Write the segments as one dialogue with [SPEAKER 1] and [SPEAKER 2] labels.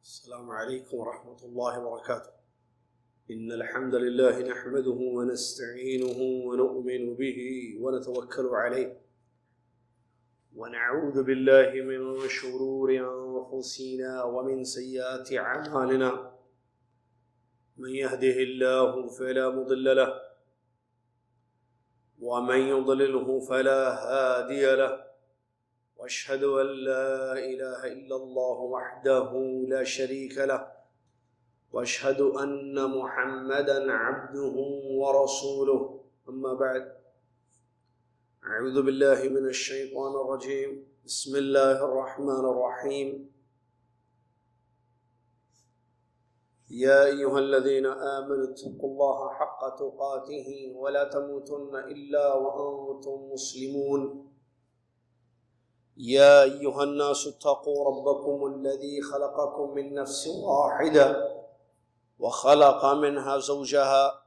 [SPEAKER 1] السلام عليكم ورحمة الله وبركاته. إن الحمد لله نحمده ونستعينه ونؤمن به ونتوكل عليه ونعوذ بالله من شرور أنفسنا ومن سيئات أعمالنا. من يهده الله فلا مضل له ومن يضلله فلا هادي له، واشهد ان لا اله الا الله وحده لا شريك له، واشهد ان محمدا عبده ورسوله. اما بعد، اعوذ بالله من الشيطان الرجيم. بسم الله الرحمن الرحيم. يا ايها الذين امنوا اتقوا الله حق تقاته ولا تموتن الا وانتم مسلمون. يا أيها الناس اتقوا ربكم الذي خلقكم من نفس واحدة وخلق منها زوجها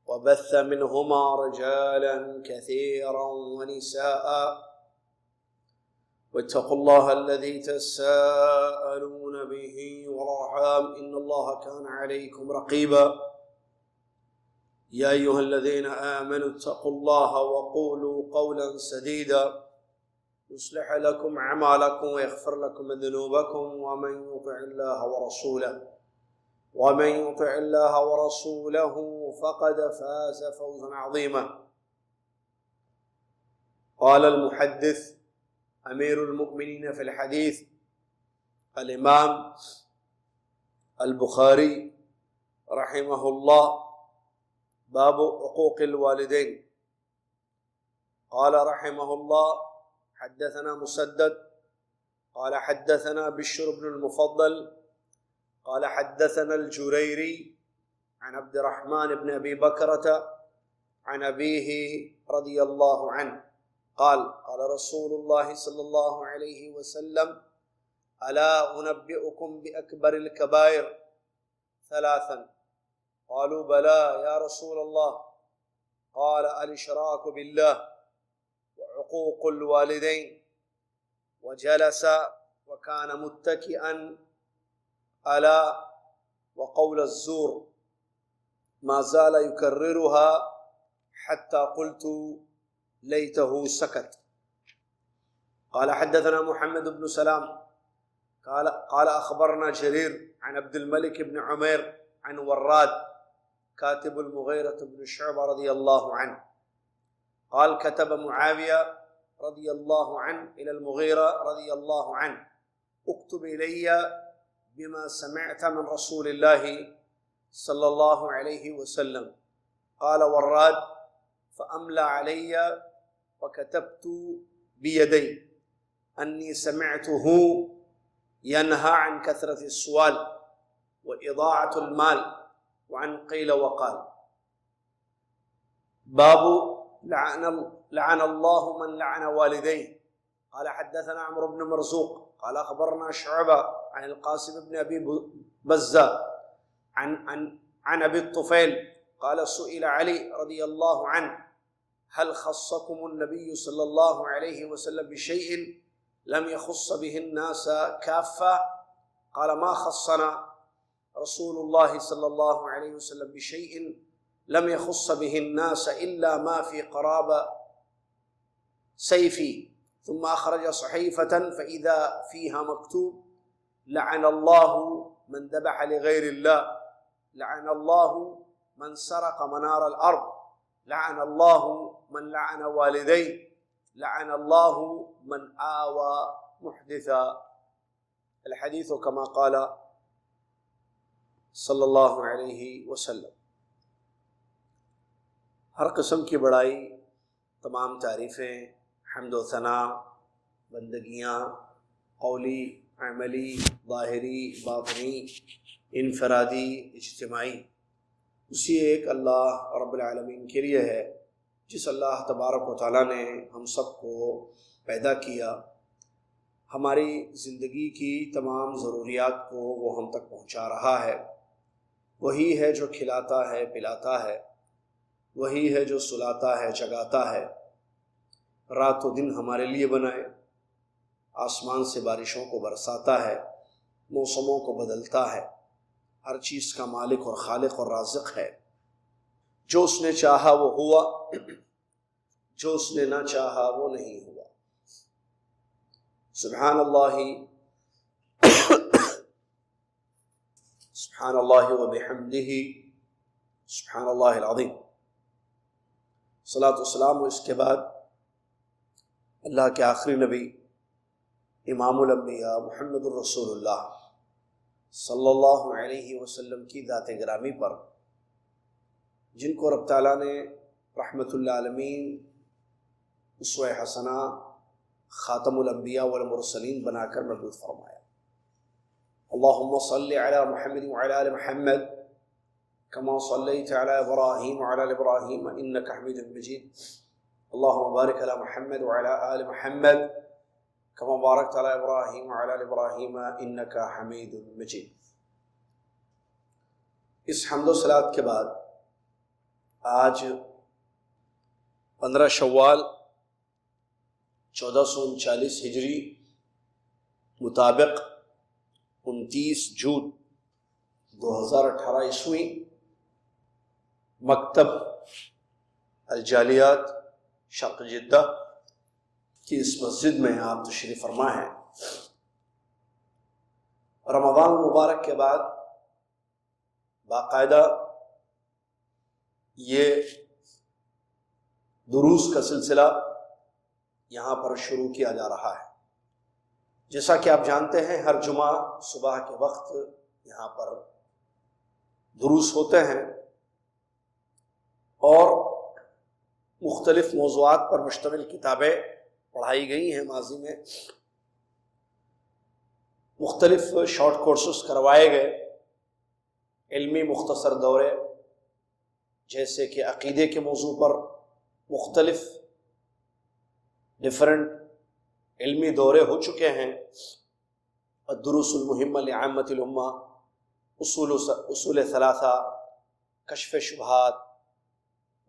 [SPEAKER 1] وبث منهما رجالا كثيرا ونساء، واتقوا الله الذي تساءلون به والأرحام إن الله كان عليكم رقيبا. يا أيها الذين آمنوا اتقوا الله وقولوا قولا سديدا يصلح لكم أعمالكم ويغفر لكم ذنوبكم، ومن يطع الله ورسوله فقد فاز فوزا عظيما. قال المحدث أمير المؤمنين في الحديث الإمام البخاري رحمه الله: باب حقوق الوالدين. قال رحمه الله: حدثنا مسدد قال حدثنا بشر بن المفضل قال حدثنا الجريري عن عبد الرحمن بن أبي بكرة عن أبيه رضي الله عنه قال: قال رسول الله صلى الله عليه وسلم: ألا أنبئكم بأكبر الكبائر ثلاثا؟ قالوا: بلى يا رسول الله. قال: الإشراك بالله وعقوق الوالدين. وجلس وكان متكئا على وقول الزور، ما زال يكررها حتى قلت ليته سكت. قال حدثنا محمد بن سلام قال أخبرنا جرير عن عبد الملك بن عمير عن وراد كاتب المغيرة بن شعبة رضي الله عنه قال: كتب معاوية رضي الله عنه إلى المغيرة رضي الله عنه: اكتب إلي بما سمعت من رسول الله صلى الله عليه وسلم. قال وراد: فأملى علي وكتبت بيدي أني سمعته ينهى عن كثرة السؤال وإضاعة المال وعن قيل وقال. باب لعن الله من لعن والديه. قال حدثنا عمرو بن مرزوق قال أخبرنا شعبة عن القاسم بن أبي بزة عن أبي الطفيل قال: سئل علي رضي الله عنه: هل خصكم النبي صلى الله عليه وسلم بشيء لم يخص به الناس كافة؟ قال: ما خصنا رسول الله صلى الله عليه وسلم بشيء لم يخص به الناس إلا ما في قرابة سيفي. ثم أخرج صحيفة فإذا فيها مكتوب: لعن الله من ذبح لغير الله، لعن الله من سرق منار الأرض، لعن الله من لعن والديه، لعن الله من آوى محدثا. الحديث كما قال صلی اللہ علیہ وسلم. ہر قسم کی بڑائی، تمام تعریفیں، حمد و ثنا، بندگیاں قولی، عملی، ظاہری، باطنی، انفرادی، اجتماعی، اسی ایک اللہ رب العالمین کے لیے ہے، جس اللہ تبارک و تعالیٰ نے ہم سب کو پیدا کیا، ہماری زندگی کی تمام ضروریات کو وہ ہم تک پہنچا رہا ہے. وہی ہے جو کھلاتا ہے، پلاتا ہے، وہی ہے جو سلاتا ہے، جگاتا ہے، رات و دن ہمارے لیے بنائے، آسمان سے بارشوں کو برساتا ہے، موسموں کو بدلتا ہے، ہر چیز کا مالک اور خالق اور رازق ہے۔ جو اس نے چاہا وہ ہوا، جو اس نے نہ چاہا وہ نہیں ہوا۔ سبحان اللہ، سبحان اللہ وبحمدہ، سبحان اللہ العظیم۔ صلاۃ والسلام، اس کے بعد اللہ کے آخری نبی امام الانبیاء محمد الرسول اللہ صلی اللہ علیہ وسلم کی ذات گرامی پر، جن کو رب تعالیٰ نے رحمت للعالمین، اسوہ حسنہ، خاتم الانبیاء والمرسلین بنا کر مبعوث فرمایا۔ اللہم صلی علی محمد وعلی آل محمد کما صلیت علی ابراہیم وعلی آل ابراہیم انک حمید مجید۔ اللہم بارک علی محمد وعلی آل محمد کما بارکت علی ابراہیم وعلی آل ابراہیم انک حمید مجید۔ اس حمد و صلوات کے بعد آج 15 شوال 1439 ہجری مطابق 29 جون 2018 عیسوی، مکتب الجالیات شرق جدہ کی اس مسجد میں آپ تشریف فرما ہیں۔ رمضان المبارک کے بعد باقاعدہ یہ دروس کا سلسلہ یہاں پر شروع کیا جا رہا ہے۔ جیسا کہ آپ جانتے ہیں، ہر جمعہ صبح کے وقت یہاں پر دروس ہوتے ہیں اور مختلف موضوعات پر مشتمل کتابیں پڑھائی گئی ہیں۔ ماضی میں مختلف شارٹ کورسز کروائے گئے، علمی مختصر دورے، جیسے کہ عقیدے کے موضوع پر مختلف ڈیفرنٹ علمی دورے ہو چکے ہیں۔ الدروس المہمہ لعامۃ الامہ، اصول ثلاثہ، کشف شبہات،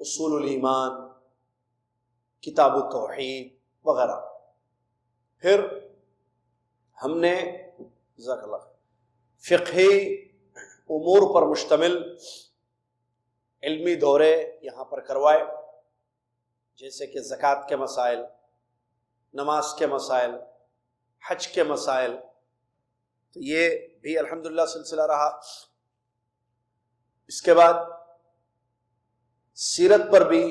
[SPEAKER 1] اصول الایمان، کتاب التوحید وغیرہ۔ پھر ہم نے جزاک اللہ فقہی امور پر مشتمل علمی دورے یہاں پر کروائے، جیسے کہ زکوٰۃ کے مسائل، نماز کے مسائل، حج کے مسائل۔ تو یہ بھی الحمدللہ سلسلہ رہا۔ اس کے بعد سیرت پر بھی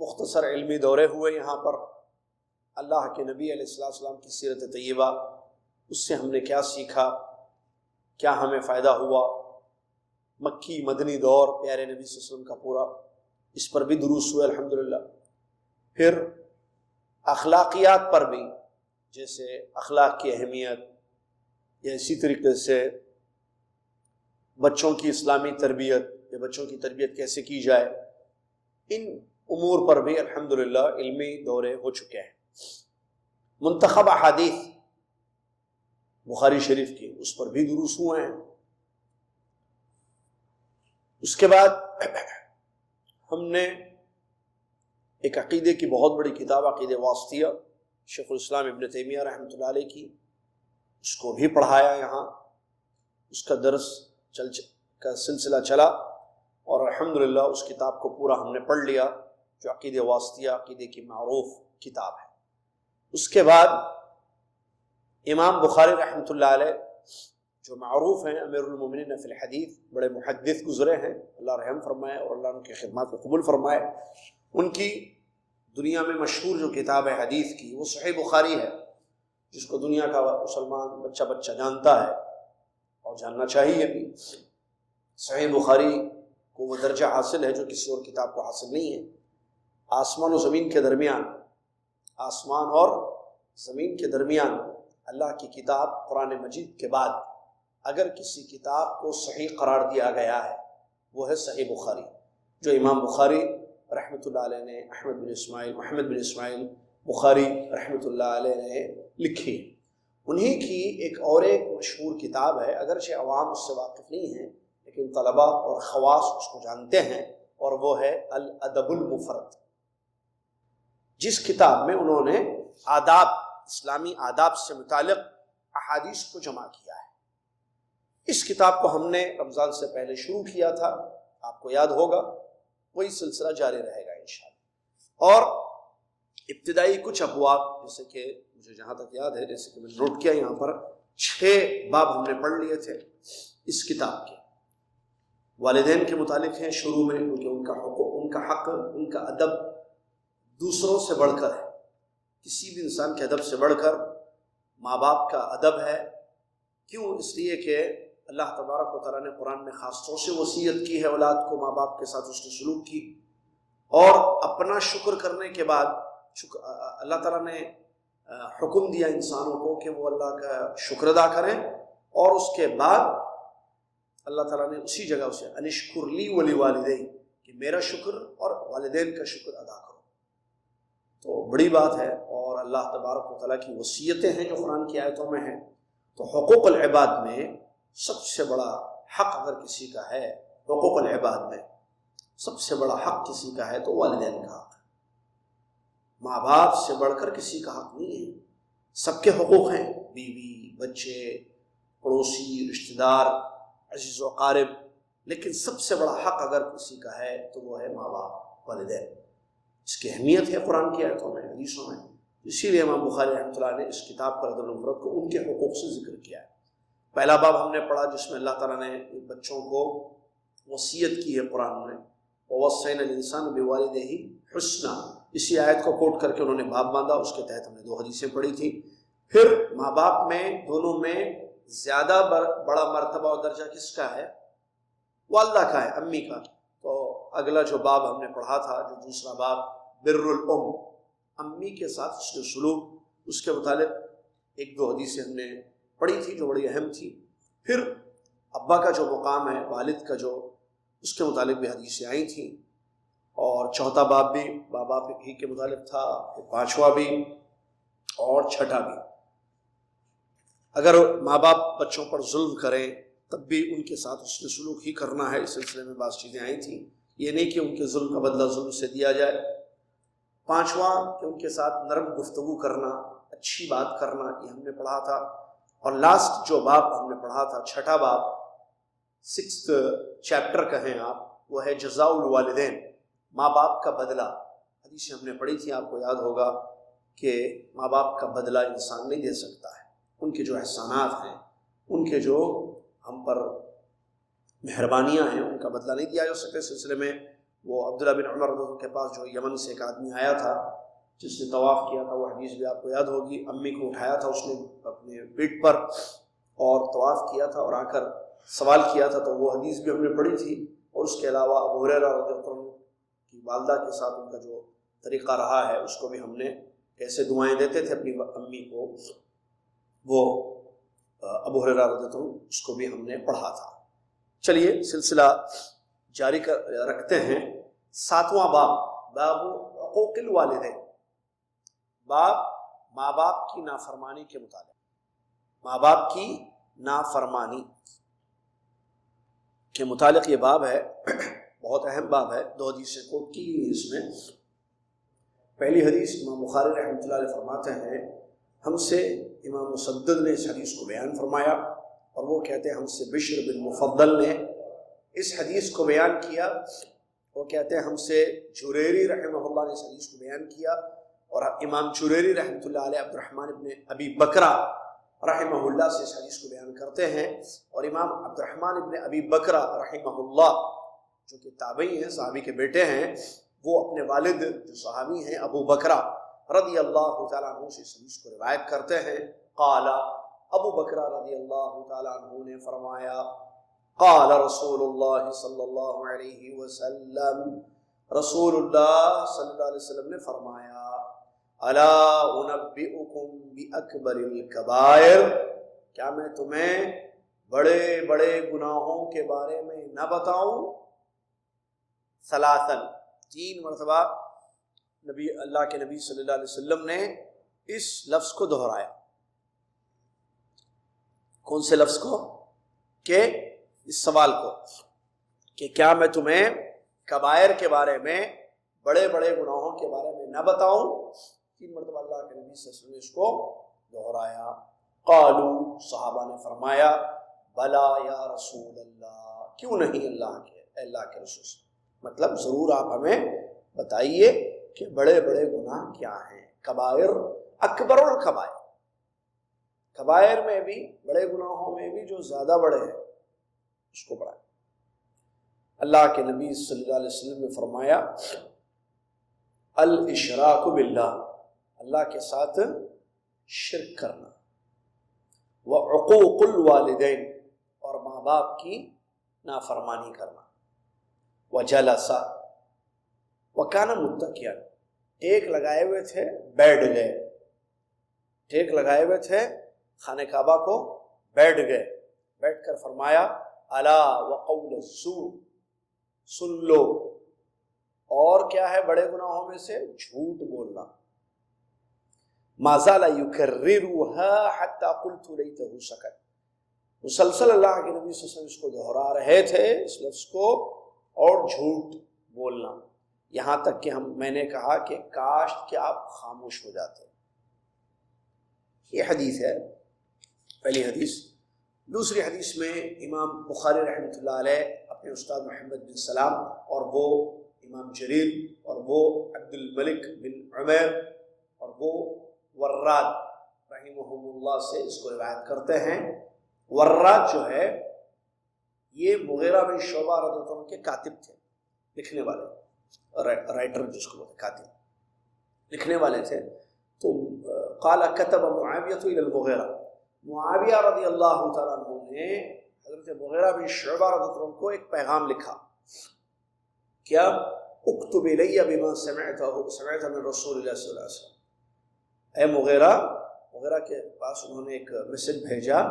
[SPEAKER 1] مختصر علمی دورے ہوئے یہاں پر۔ اللہ کے نبی علیہ السلام کی سیرت طیبہ، اس سے ہم نے کیا سیکھا، کیا ہمیں فائدہ ہوا، مکی مدنی دور پیارے نبی صلی اللہ علیہ وسلم کا پورا، اس پر بھی دروس ہوئے الحمدللہ۔ پھر اخلاقیات پر بھی، جیسے اخلاق کی اہمیت، یا اسی طریقے سے بچوں کی اسلامی تربیت یا بچوں کی تربیت کیسے کی جائے، ان امور پر بھی الحمدللہ علمی دورے ہو چکے ہیں۔ منتخب احادیث بخاری شریف کی، اس پر بھی دروس ہوئے ہیں۔ اس کے بعد ہم نے ایک عقیدے کی بہت بڑی کتاب عقیدہ واسطیہ، شیخ الاسلام ابن تیمیہ رحمۃ اللہ علیہ کی، اس کو بھی پڑھایا یہاں۔ اس کا درس کا سلسلہ چلا اور الحمدللہ اس کتاب کو پورا ہم نے پڑھ لیا، جو عقیدہ واسطیہ عقیدے کی معروف کتاب ہے۔ اس کے بعد امام بخاری رحمۃ اللہ علیہ، جو معروف ہیں امیر المومنین فی الحدیث، بڑے محدث گزرے ہیں، اللہ رحم فرمائے اور اللہ ان کی خدمات کو قبول فرمائے۔ ان کی دنیا میں مشہور جو کتاب ہے حدیث کی، وہ صحیح بخاری ہے، جس کو دنیا کا مسلمان بچہ جانتا ہے اور جاننا چاہیے بھی۔ صحیح بخاری کو وہ درجہ حاصل ہے جو کسی اور کتاب کو حاصل نہیں ہے۔ آسمان و زمین کے درمیان، آسمان اور زمین کے درمیان اللہ کی کتاب قرآن مجید کے بعد اگر کسی کتاب کو صحیح قرار دیا گیا ہے، وہ ہے صحیح بخاری، جو امام بخاری رحمۃ اللہ علیہ نے، محمد بن اسماعیل بخاری رحمۃ اللہ علیہ نے لکھی۔ انہی کی ایک اور ایک مشہور کتاب ہے، اگرچہ عوام اس سے واقف نہیں ہیں، لیکن طلباء اور خواص اس کو جانتے ہیں، اور وہ ہے الادب المفرد، جس کتاب میں انہوں نے آداب، اسلامی آداب سے متعلق احادیث کو جمع کیا ہے۔ اس کتاب کو ہم نے رمضان سے پہلے شروع کیا تھا، آپ کو یاد ہوگا، وہی سلسلہ جاری رہے گا انشاءاللہ۔ اور ابتدائی کچھ ابواب، جیسے کہ مجھے جہاں تک یاد ہے، جیسے کہ میں نے نوٹ کیا یہاں پر 6 باب ہم نے پڑھ لیے تھے اس کتاب کے۔ والدین کے متعلق ہیں شروع میں، کیونکہ ان کا حقوق، ان کا حق، ان کا ادب دوسروں سے بڑھ کر ہے، کسی بھی انسان کے ادب سے بڑھ کر ماں باپ کا ادب ہے۔ کیوں؟ اس لیے کہ اللہ تبارک و تعالیٰ نے قرآن میں خاص طور سے وصیت کی ہے اولاد کو ماں باپ کے ساتھ اس نے سلوک کی، اور اپنا شکر کرنے کے بعد اللہ تعالیٰ نے حکم دیا انسانوں کو کہ وہ اللہ کا شکر ادا کریں، اور اس کے بعد اللہ تعالیٰ نے اسی جگہ اسے انشکر لی ولی والدین، کہ میرا شکر اور والدین کا شکر ادا کرو۔ تو بڑی بات ہے، اور اللہ تبارک و تعالیٰ کی وصیتیں ہیں جو قرآن کی آیتوں میں ہیں۔ تو حقوق العباد میں سب سے بڑا حق اگر کسی کا ہے، حقوق العباد میں سب سے بڑا حق کسی کا ہے تو والدین کا حق ہے۔ ماں باپ سے بڑھ کر کسی کا حق نہیں ہے، سب کے حقوق ہیں، بیوی، بچے، پڑوسی، رشتہ دار، عزیز و اقارب، لیکن سب سے بڑا حق اگر کسی کا ہے تو وہ ہے ماں باپ، والدین۔ اس کی اہمیت ہے قرآن کی آیتوں میں، حدیثوں میں، اسی لیے امام بخاری رحمۃ اللہ نے اس کتاب پر ادب المفرد کو ان کے حقوق سے ذکر کیا ہے۔ پہلا باب ہم نے پڑھا جس میں اللہ تعالیٰ نے بچوں کو وصیت کی ہے قرآن میں، وَوَصَّيْنَا الْإِنسَانَ بِوَالِدَيْهِ حُسْنًا، اسی آیت کو کوٹ کر کے انہوں نے باب باندھا، اس کے تحت ہم نے 2 حدیثیں پڑھی تھیں۔ پھر ماں باپ میں دونوں میں زیادہ بڑا مرتبہ اور درجہ کس کا ہے؟ والدہ کا ہے، امی کا۔ تو اگلا جو باب ہم نے پڑھا تھا، جو دوسرا باب بر الام، امی کے ساتھ اس کے سلوک، اس کے متعلق 1-2 حدیثیں ہم نے پڑھی تھی جو بڑی اہم تھی۔ پھر ابا کا جو مقام ہے، والد کا جو، اس کے متعلق بھی حدیثیں آئی تھیں، اور چوتھا باب بھی ماں باپ ہی کے متعلق تھا، 5واں بھی اور 6واں بھی۔ اگر ماں باپ بچوں پر ظلم کریں تب بھی ان کے ساتھ اس نے سلوک ہی کرنا ہے، اس سلسلے میں بعض چیزیں آئی تھیں، یہ نہیں کہ ان کے ظلم کا بدلہ ظلم سے دیا جائے۔ 5واں کہ ان کے ساتھ نرم گفتگو کرنا، اچھی بات کرنا، یہ ہم نے پڑھا تھا۔ اور لاسٹ جو باب ہم نے پڑھا تھا، 6واں باب، 6th چیپٹر کہیں آپ، وہ ہے جزاء الوالدین، ماں باپ کا بدلہ۔ حدیث ہم نے پڑھی تھی، آپ کو یاد ہوگا کہ ماں باپ کا بدلہ انسان نہیں دے سکتا ہے، ان کے جو احسانات ہیں، ان کے جو ہم پر مہربانیاں ہیں، ان کا بدلہ نہیں دیا جا سکتا۔ اس سلسلے میں وہ عبداللہ بن عمر رضی اللہ عنہ کے پاس جو یمن سے ایک آدمی آیا تھا جس نے طواف کیا تھا، وہ حدیث بھی آپ کو یاد ہوگی، امی کو اٹھایا تھا اس نے اپنے پیٹھ پر اور طواف کیا تھا اور آ کر سوال کیا تھا، تو وہ حدیث بھی ہم نے پڑھی تھی۔ اور اس کے علاوہ ابو ہریرہ رضی اللہ عنہ کی والدہ کے ساتھ ان کا جو طریقہ رہا ہے، اس کو بھی ہم نے کیسے دعائیں دیتے تھے اپنی امی کو، وہ ابو ہریرہ رضی اللہ عنہ، اس کو بھی ہم نے پڑھا تھا۔ چلیے سلسلہ جاری رکھتے ہیں۔ 7واں باب، باب حقوق الوالدین، باب ماں باپ کی نافرمانی کے متعلق، ماں باپ کی نافرمانی کے متعلق یہ باب ہے، بہت اہم باب ہے۔ 2 حدیثیں کوٹ کی گئی اس میں۔ پہلی حدیث امام بخاری رحمۃ اللہ علیہ فرماتے ہیں، ہم سے امام مسدد نے اس حدیث کو بیان فرمایا، اور وہ کہتے ہیں ہم سے بشر بن مفضل نے اس حدیث کو بیان کیا، وہ کہتے ہیں ہم سے جریری رحمہ اللہ نے اس حدیث کو بیان کیا، اور امام جریری رحمۃ اللہ علیہ عبد الرحمن ابن ابی بکرہ رحمہ اللہ سے اس حدیث کو بیان کرتے ہیں، اور امام عبد الرحمن ابن ابی بکرہ رحمہ اللہ جو کہ تابعی ہیں، صحابی کے بیٹے ہیں، وہ اپنے والد جو صحابی ہیں ابو بکرہ رضی اللہ تعالیٰ عنہ سے اس حدیث کو روایت کرتے ہیں۔ قال، ابو بکرہ رضی اللہ تعالیٰ عنہ نے فرمایا، قال رسول اللہ صلی اللہ علیہ وسلم، رسول اللہ صلی اللہ علیہ وسلم نے فرمایا، الا انبئکم باکبر الکبائر، کیا میں تمہیں بڑے بڑے گناہوں کے بارے میں نہ بتاؤں؟ ثلاثاً، 3 مرتبہ نبی اللہ کے نبی صلی اللہ علیہ وسلم نے اس لفظ کو دہرایا۔ کون سے لفظ کو؟ کہ اس سوال کو کہ کیا میں تمہیں کبائر کے بارے میں، بڑے بڑے گناہوں کے بارے میں نہ بتاؤں؟ 3 مرتبہ اللہ کے نبی صلی اللہ علیہ وسلم نے اس کو دہرایا۔ قالوا، صحابہ نے فرمایا، بلا یا رسول اللہ، کیوں نہیں اللہ کے رسول، مطلب ضرور آپ ہمیں بتائیے کہ بڑے بڑے گناہ کیا ہیں، کبائر، اکبر الکبائر، کبائر میں بھی، بڑے گناہوں میں بھی جو زیادہ بڑے ہیں اس کو بڑھائیں۔ اللہ کے نبی صلی اللہ علیہ وسلم نے فرمایا الاشراک باللہ، اللہ کے ساتھ شرک کرنا، وعقوق الوالدین، اور ماں باپ کی نافرمانی کرنا، وجلس، وکان متکئا، ٹیک لگائے ہوئے تھے، بیٹھ گئے، ٹیک لگائے ہوئے تھے خانہ کعبہ کو، بیٹھ گئے، بیٹھ کر فرمایا الا وقول الزور، سن لو، اور کیا ہے بڑے گناہوں میں سے؟ جھوٹ بولنا، ما زال یکررها حتی قلت لیتہ سکت، مسلسل اللہ کے نبی صلی اللہ علیہ وسلم اس کو دہرا رہے تھے اس لفظ کو، اور جھوٹ بولنا، یہاں تک کہ میں نے کہا کہ کاش کہ آپ خاموش ہو جاتے۔ یہ حدیث ہے، پہلی حدیث۔ دوسری حدیث میں امام بخاری رحمۃ اللہ علیہ اپنے استاد محمد بن سلام، اور وہ امام جریر، اور وہ عبد الملک بن عمیر، اور وہ وراد رحمہم اللہ سے اس کو روایت کرتے ہیں۔ وراد جو ہے یہ مغیرہ بن شعبہ رضی اللہ عنہ کے کاتب تھے، لکھنے والے، رائٹر جس کو بولتے ہیں، کاتب، لکھنے والے تھے۔ تو قال كتب معاویہ الى المغیرہ، معاویہ رضی اللہ تعالیٰ عنہ نے حضرت مغیرہ بن شعبہ رضی اللہ عنہ کو ایک پیغام لکھا، کیا؟ اکتب الی بما سمعت من رسول اللہ صلی اللہ علیہ وسلم، اے مغیرہ کے پاس انہوں نے ایک میسج بھیجا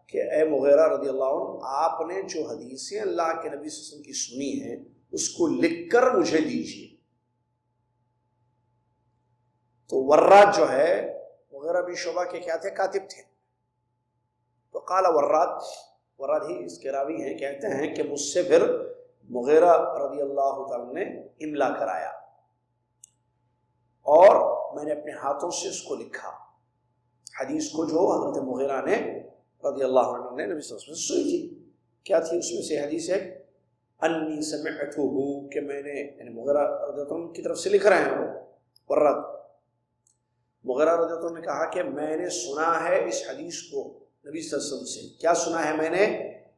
[SPEAKER 1] کہ اے مغیرہ رضی اللہ عنہ، آپ نے جو حدیثیں اللہ کے نبی صلی اللہ علیہ وسلم کی سنی ہیں اس کو لکھ کر مجھے دیجیے۔ تو وراد جو ہے مغیرہ بن شعبہ کے کیا تھے؟ کاتب تھے۔ تو قال وراد ہی اس کے راوی ہیں، کہتے ہیں کہ مجھ سے پھر مغیرہ رضی اللہ تعالیٰ نے املا کرایا، اور میں نے اپنے ہاتھوں سے اس کو لکھا، حدیث کو جو حضرت مغیرہ نے رضی اللہ عنہ نے نبی صلی اللہ علیہ وسلم سے سنی تھی۔ کیا تھی اس میں سے حدیث ہے؟ انی سمعتہ، کہ میں نے، یعنی مغیرہ رضی اللہ عنہ کی طرف سے لکھ رہے ہیں وہ، ورد مغیرہ رضی اللہ عنہ نے کہا کہ میں نے سنا ہے اس حدیث کو نبی صلی اللہ علیہ وسلم سے۔ کیا سنا ہے میں نے؟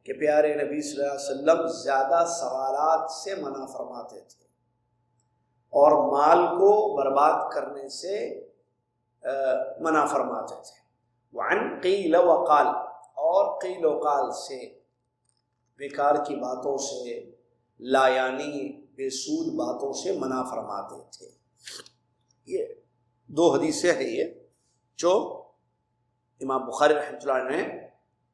[SPEAKER 1] کہ پیارے نبی صلی اللہ علیہ وسلم زیادہ سوالات سے منع فرماتے تھے، اور مال کو برباد کرنے سے منع فرماتے تھے۔ وعن قیل وقال، اور قیل و قال سے، بیکار کی باتوں سے، لا یعنی بے سود باتوں سے منع فرماتے تھے۔ یہ دو حدیثیں ہیں یہ جو امام بخاری رحمۃ اللہ نے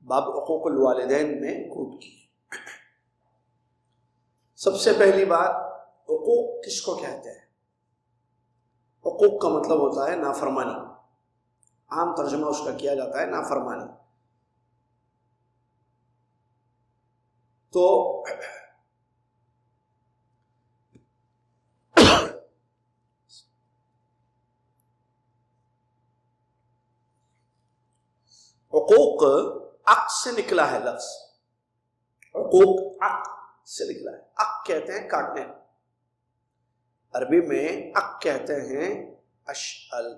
[SPEAKER 1] باب حقوق الوالدین میں کوٹ کی۔ سب سے پہلی بات، حقوق کس کو کہتے ہیں؟ حقوق کا مطلب ہوتا ہے نافرمانی، عام ترجمہ اس کا کیا جاتا ہے نافرمانی۔ تو حقوق عق سے نکلا ہے لفظ، حقوق عق سے نکلا ہے۔ عق کہتے ہیں کاٹنے، عربی میں عق کہتے ہیں۔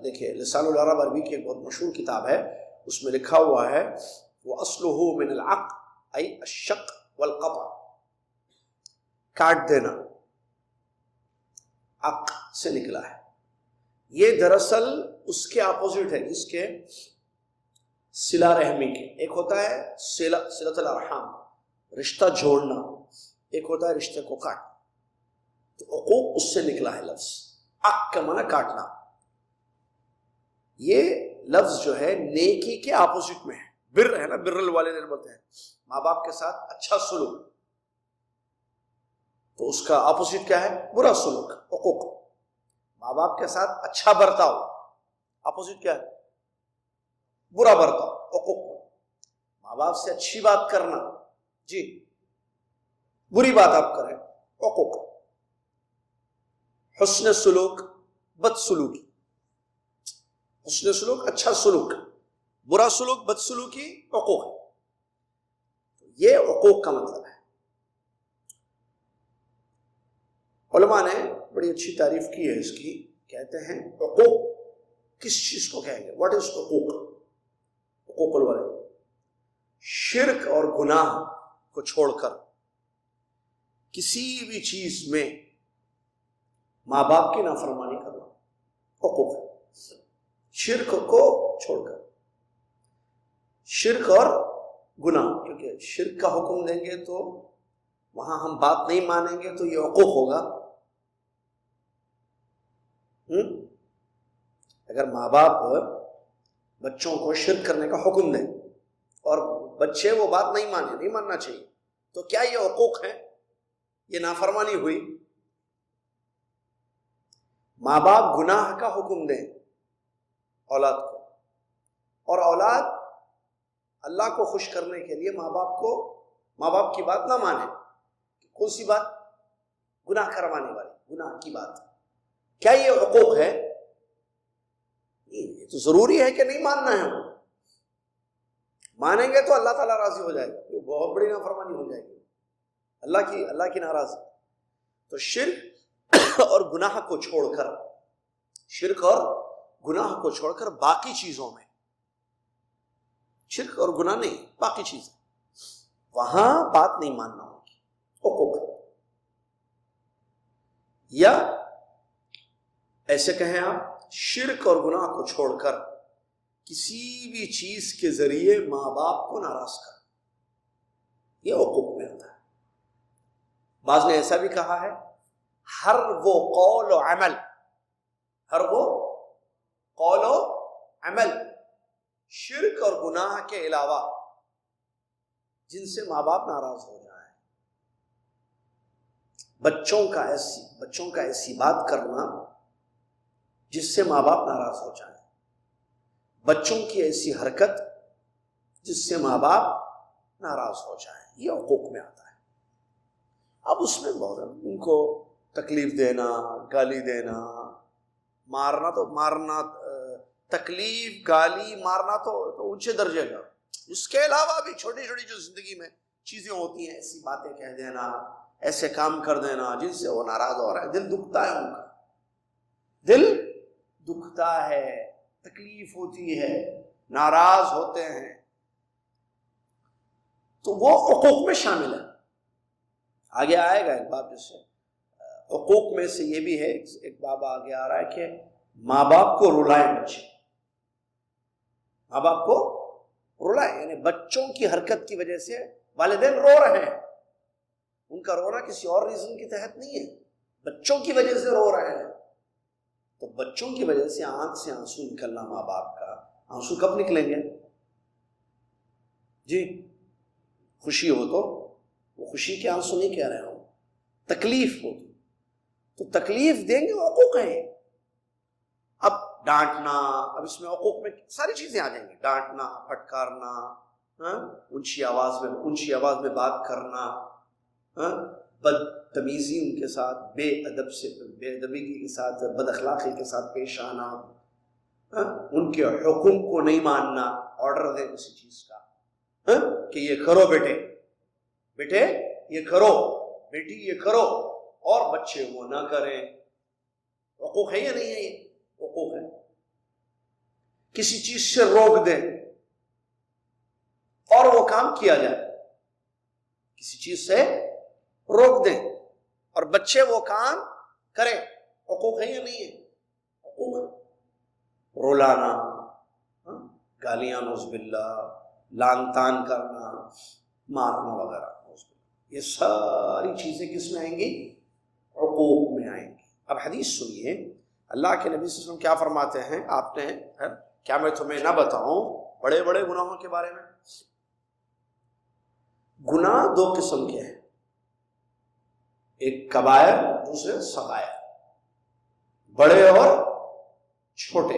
[SPEAKER 1] دیکھیے لسان العرب عربی کی ایک بہت مشہور کتاب ہے، اس میں لکھا ہوا ہے وَأَصْلُهُ مِنَ الْعَقْ أي الشق والقطع، کاٹ دینا، عق سے نکلا ہے۔ یہ دراصل اس کے اپوزٹ ہے، اس کے صلہ رحمی کے۔ ایک ہوتا ہے صلۃ الارحام، رشتہ جوڑنا، ایک ہوتا ہے رشتے کو کاٹنا۔ تو حقوق اس سے نکلا ہے لفظ، عق کا معنی کاٹنا۔ یہ لفظ جو ہے نیکی کے اپوزٹ میں ہے، بر ہے نا، بر الوالدین بولتے ہیں، ماں باپ کے ساتھ اچھا سلوک، تو اس کا اپوزٹ کیا ہے؟ برا سلوک، حقوق۔ ماں باپ کے ساتھ اچھا برتاؤ، اپوزٹ کیا ہے؟ برا برتاؤ، حقوق۔ ماں باپ سے اچھی بات کرنا، جی، بری بات آپ کریں، حقوق۔ حسن سلوک، بد سلوکی، حسن سلوک اچھا سلوک، برا سلوک بد سلوکی حقوق ہے۔ حقوق کا مطلب ہے. علماء نے بڑی اچھی تعریف کی ہے اس کی. کہتے ہیں حقوق کس چیز کو کہیں گے؟ واٹ از حقوق؟ حقوق الوالد شرک اور گناہ کو چھوڑ کر کسی بھی چیز میں ماں باپ کی نافرمانی کرنا حقوق ہے. شرک کو چھوڑ کر، شرک اور گناہ، کیونکہ شرک کا حکم دیں گے تو وہاں ہم بات نہیں مانیں گے تو یہ حقوق ہوگا. اگر ماں باپ بچوں کو شرک کرنے کا حکم دیں اور بچے وہ بات نہیں مانے، نہیں ماننا چاہیے، تو کیا یہ حقوق ہے؟ یہ نافرمانی ہوئی. ماں باپ گناہ کا حکم دیں اولاد کو، اور اولاد اللہ کو خوش کرنے کے لیے ماں باپ کی بات نہ مانے. کون سی بات؟ گناہ کروانے والی، گناہ کی بات. کیا یہ حقوق ہے؟ یہ تو ضروری ہے کہ نہیں ماننا ہے. مانیں گے تو اللہ تعالیٰ راضی ہو جائے گا. یہ بہت بڑی نافرمانی ہو جائے گی، اللہ کی ناراضی. تو شرک اور گناہ کو چھوڑ کر، شرک اور گناہ کو چھوڑ کر باقی چیزوں میں، شرک اور گناہ نہیں، باقی چیزیں، وہاں بات نہیں ماننا ہوگی، حقوق. یا ایسے کہیں آپ، شرک اور گناہ کو چھوڑ کر کسی بھی چیز کے ذریعے ماں باپ کو ناراض کر، یہ حقوق میں ہوتا ہے. بعض نے ایسا بھی کہا ہے، ہر وہ قول و عمل، ہر وہ قول و عمل شرک اور گناہ کے علاوہ جن سے ماں باپ ناراض ہو جائیں. بچوں کا ایسی بات کرنا جس سے ماں باپ ناراض ہو جائیں، بچوں کی ایسی حرکت جس سے ماں باپ ناراض ہو جائیں، یہ حقوق میں آتا ہے. اب اس میں بہت ان کو تکلیف دینا، گالی دینا، مارنا، تکلیف، گالی، مارنا تو اونچے درجے کا. اس کے علاوہ بھی چھوٹی چھوٹی جو زندگی میں چیزیں ہوتی ہیں، ایسی باتیں کہہ دینا، ایسے کام کر دینا جن سے وہ ناراض ہو رہا ہے، دل دکھتا ہے، ان کا دل دکھتا ہے، تکلیف ہوتی ہے، ناراض ہوتے ہیں، تو وہ حقوق میں شامل ہے. آگے آئے گا ایک باب جس سے حقوق میں سے یہ بھی ہے، ایک باب آگے آ رہا ہے کہ ماں باپ کو رلائیں بچے، ماں باپ کو رلائیں، یعنی بچوں کی حرکت کی وجہ سے والدین رو رہے ہیں، ان کا رونا کسی اور ریزن کے تحت نہیں ہے، بچوں کی وجہ سے رو رہے ہیں. تو بچوں کی وجہ سے آنکھ سے آنسو نکلنا، ماں باپ کا آنسو کب نکلیں گے؟ جی خوشی ہو تو، وہ خوشی کے آنسو نہیں کہہ رہے ہوں، تکلیف ہو تو تکلیف دیں گے، حقوق ہیں. اب ڈانٹنا، اب اس میں حقوق میں ساری چیزیں آ جائیں گی، ڈانٹنا، پھٹکارنا، اونچی آواز میں بات کرنا، بدتمیزی ان کے ساتھ، بے ادبی کے ساتھ، بد اخلاقی کے ساتھ پیش آنا، ان کے حکم کو نہیں ماننا، آرڈر دے کسی چیز کا کہ یہ کرو بیٹے یہ کرو، بیٹی یہ کرو، اور بچے وہ نہ کریں. حقوق ہے یا نہیں ہے؟ یہ حقوق ہے. کسی چیز سے روک دیں اور وہ کام کیا جائے، کسی چیز سے روک دیں اور بچے وہ کام کریں، حقوق ہے یا نہیں ہے؟ حقوق ہے. رولانا، گالیاں نعوذ باللہ، لان تان کرنا، مارنا وغیرہ، یہ ساری چیزیں کس میں آئیں گی؟ حقوق میں آئیں گی. اب حدیث سنیے، اللہ کے نبی صلی اللہ علیہ وسلم کیا فرماتے ہیں. آپ نے کیا میں تمہیں نہ بتاؤں بڑے بڑے گناہوں کے بارے میں؟ گناہ دو قسم کے ہیں، ایک کبائر، دوسرے صغائر، بڑے اور چھوٹے.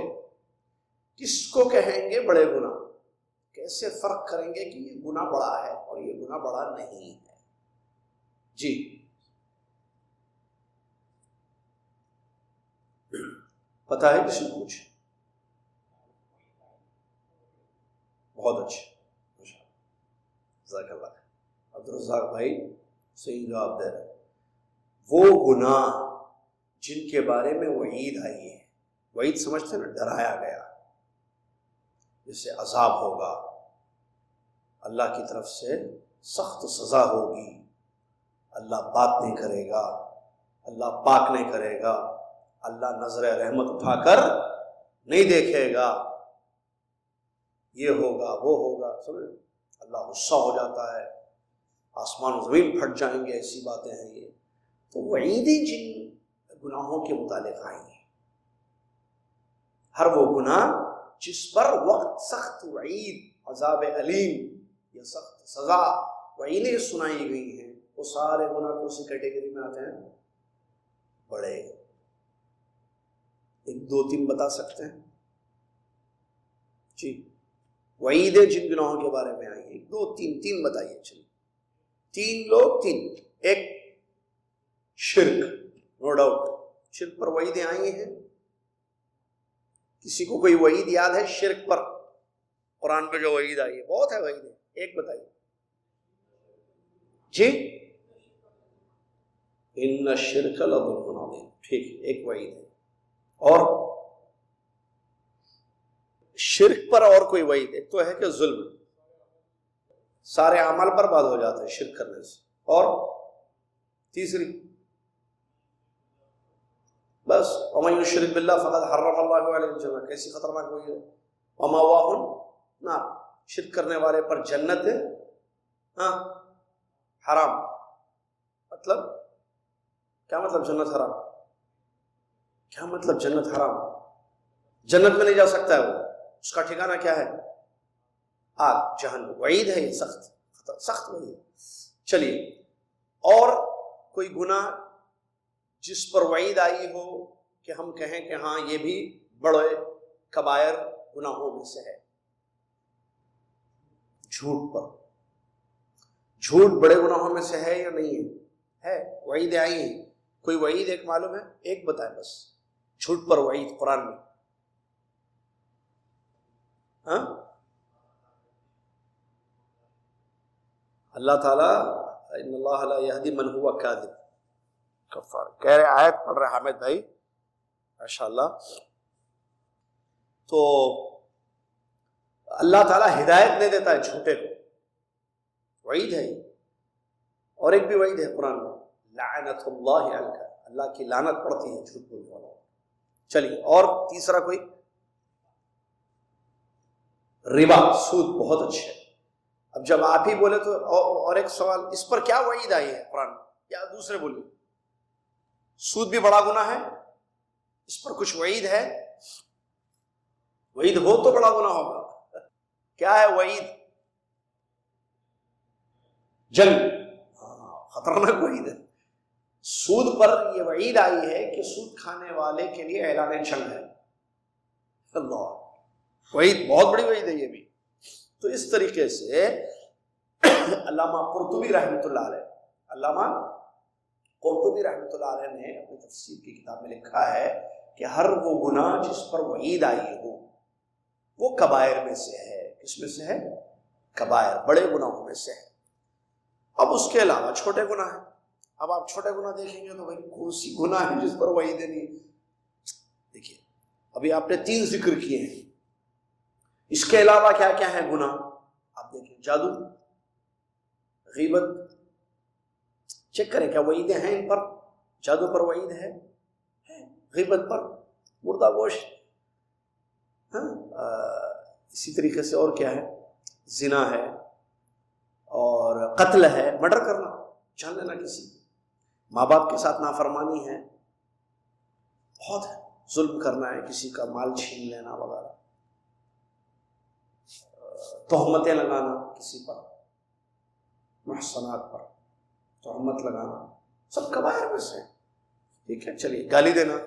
[SPEAKER 1] کس کو کہیں گے بڑے گناہ؟ کیسے فرق کریں گے کہ یہ گناہ بڑا ہے اور یہ گناہ بڑا نہیں ہے؟ جی پتا ہے کسی کو؟ کچھ؟ بہت اچھا، جزاک اللہ. عبدالرزاق بھائی صحیح جواب دے رہے ہیں۔ وہ گناہ جن کے بارے میں وعید آئی ہے، وعید سمجھتے ہیں نا، ڈرایا گیا، جیسے عذاب ہوگا، اللہ کی طرف سے سخت سزا ہوگی، اللہ بات نہیں کرے گا، اللہ پاک نہیں کرے گا، اللہ نظر رحمت اٹھا کر نہیں دیکھے گا، یہ ہوگا وہ ہوگا، سمجھ، اللہ غصہ ہو جاتا ہے، آسمان و زمین پھٹ جائیں گے، ایسی باتیں ہیں یہ۔ تو وعیدیں جن گناہوں کے متعلق آئی ہیں، ہر وہ گناہ جس پر وقت سخت وعید، عذاب علیم یا سخت سزا، وعیدیں سنائی گئی ہیں، وہ سارے گناہ کو اسی کیٹیگری میں آتے ہیں، بڑے۔ ایک دو تین بتا سکتے ہیں جی؟ وعیدیں جن گناہوں کے بارے میں آئی ہیں، ایک دو تین بتائیے، چلیے، تین لوگ، تین۔ ایک شرک، نو ڈاؤٹ شرک پر وعیدیں آئی ہیں۔ کسی کو کوئی وعید یاد ہے شرک پر؟ قرآن پہ جو وعید آئی ہے، بہت ہے وعیدیں، ایک بتائیے جی۔ ان الشرک لظلم عظیم، ٹھیک ہے، ایک وعید ہے۔ اور شرک پر اور کوئی وعید؟ ایک تو ہے کہ ظلم، سارے اعمال برباد ہو جاتے ہیں شرک کرنے سے۔ اور تیسری بس ومن یشرک باللہ فقد حرم اللہ علیہ الجنہ، کیسی خطرناک ہوئی ہے، ومأواہ النار، شرک کرنے والے پر جنت ہے، ہاں حرام۔ مطلب کیا مطلب جنت حرام؟ کیا مطلب جنت حرام؟ جنت میں نہیں جا سکتا ہے وہ، اس کا ٹھکانہ کیا ہے؟ آگ، جہنم۔ وعید ہے یہ، سخت وعید۔ چلیے، اور کوئی گناہ جس پر وعید آئی ہو کہ ہم کہیں کہ ہاں یہ بھی بڑے کبائر گناہوں میں سے ہے؟ جھوٹ پر، جھوٹ بڑے گناہوں میں سے ہے یا نہیں ہے؟ وعید آئی ہیں، کوئی وعید ایک معلوم ہے؟ ایک بتائیں بس، جھوٹ پر وعید قرآن میں۔ ہاں، اللہ تعالیٰ ان اللہ لا یہدی من هو کاذب کفار، کہہ رہے آیت پڑھ رہے حامد بھائی ماشاءاللہ۔ تو اللہ تعالیٰ ہدایت نہیں دیتا ہے جھوٹے کو، وعید ہے۔ اور ایک بھی وعید ہے قرآن میں، لعنت اللہ علیہ، اللہ کی لعنت پڑتی ہے جھوٹ بولنے والا۔ چلیے، اور تیسرا کوئی؟ ربا، سود، بہت اچھے۔ اب جب آپ ہی بولے تو اور ایک سوال، اس پر کیا وعید آئی ہے قرآن میں؟ یا دوسرے بولیے، سود بھی بڑا گناہ ہے، اس پر کچھ وعید ہے؟ وعید ہو تو بڑا گناہ ہوگا، کیا ہے وعید؟ جنگ، خطرناک وعید ہے۔ سود پر یہ وعید آئی ہے کہ سود کھانے والے کے لیے اعلان جنگ ہے۔ اللہ، وعید بہت بڑی وعید ہے یہ بھی۔ تو اس طریقے سے علامہ قرطبی رحمۃ اللہ علیہ، علامہ قرطبی رحمۃ اللہ علیہ نے اپنی تفسیر کی کتاب میں لکھا ہے کہ ہر وہ گناہ جس پر وعید آئی ہو وہ کبائر میں سے ہے۔ کس میں سے ہے؟ کبائر، بڑے گناہوں میں سے ہے۔ اب اس کے علاوہ چھوٹے گناہ ہیں۔ اب آپ چھوٹے گناہ دیکھیں گے تو بھائی کون سی گناہ ہے جس پر وعید نہیں؟ دیکھیے، ابھی آپ نے 3 ذکر کیے ہیں، اس کے علاوہ کیا کیا ہے گناہ؟ آپ دیکھیں، جادو، غیبت، چیک کریں کیا وعیدیں ہیں ان پر؟ جادو پر وعید ہے، غیبت پر، مردہ گوشت، ہاں، اسی طریقے سے اور کیا ہے؟ زنا ہے، اور قتل ہے، مرڈر کرنا، جان لینا کسی، ماں باپ کے ساتھ نافرمانی ہے، بہت ہے، ظلم کرنا ہے، کسی کا مال چھین لینا وغیرہ، تہمتیں لگانا کسی پر، محصنات پر تہمت لگانا، سب کبائر میں سے۔ ٹھیک ہے، چلیے، گالی دینا،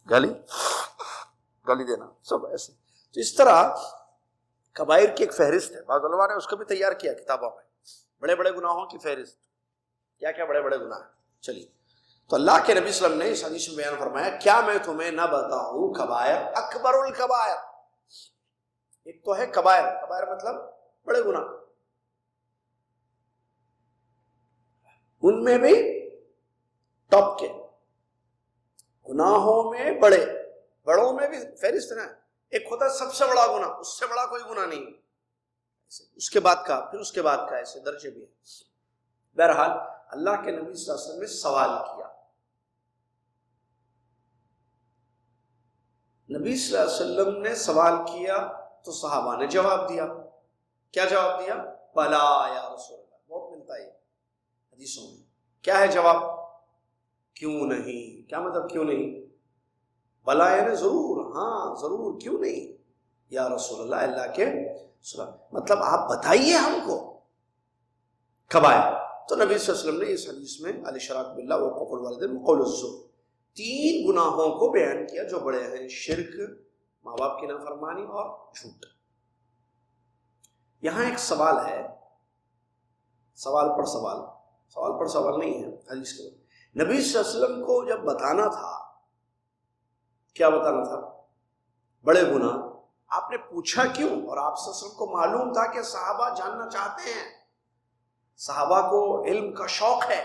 [SPEAKER 1] گالی دینا، سب ایسے۔ تو اس طرح کبائر کی ایک فہرست ہے، بعض علماء نے اس کو بھی تیار کیا کتابوں میں، بڑے بڑے گناہوں کی فہرست، کیا کیا بڑے بڑے گناہ ہیں۔ چلیے، تو اللہ کے نبی صلی اللہ علیہ وسلم نے اس حدیث میں بیان فرمایا، کیا میں تمہیں نہ بتاؤں کبائر، اکبر الکبائر۔ ایک تو ہے کبائر، کبائر مطلب بڑے گناہ، ان میں بھی ٹاپ کے گناہوں میں بڑوں میں بھی فہرست ہے. ایک ہوتا ہے سب سے بڑا گناہ، اس سے بڑا کوئی گناہ نہیں، اس کے بعد کا، پھر اس کے بعد کا، ایسے درجے بھی ہیں. بہرحال اللہ کے نبی صلی اللہ علیہ وسلم نے سوال کیا. نبی صلی اللہ علیہ وسلم نے سوال کیا تو صحابہ نے جواب دیا. کیا جواب دیا؟ بلا یا رسول اللہ. بہت ملتا ہے حدیثوں میں. کیا ہے جواب؟ کیوں نہیں. کیا مطلب کیوں نہیں؟ بلا یعنی ضرور، ہاں ضرور، کیوں نہیں یا رسول اللہ، اللہ کے رسول. مطلب آپ بتائیے ہم کو کب آئے. تو نبی صلی اللہ علیہ وسلم نے اس حدیث میں الاشراک باللہ وحقوق الوالدین وقول الزور 3 گناہوں کو بیان کیا جو بڑے ہیں: شرک، ماں باپ کی نافرمانی اور جھوٹ. یہاں ایک سوال ہے، سوال پر سوال نہیں ہے حدیث کے. نبی صلی اللہ علیہ وسلم کو جب بتانا تھا، کیا بتانا تھا؟ بڑے گناہ. آپ نے پوچھا کیوں؟ اور آپ صلی اللہ علیہ وسلم کو معلوم تھا کہ صحابہ جاننا چاہتے ہیں، صحابہ کو علم کا شوق ہے.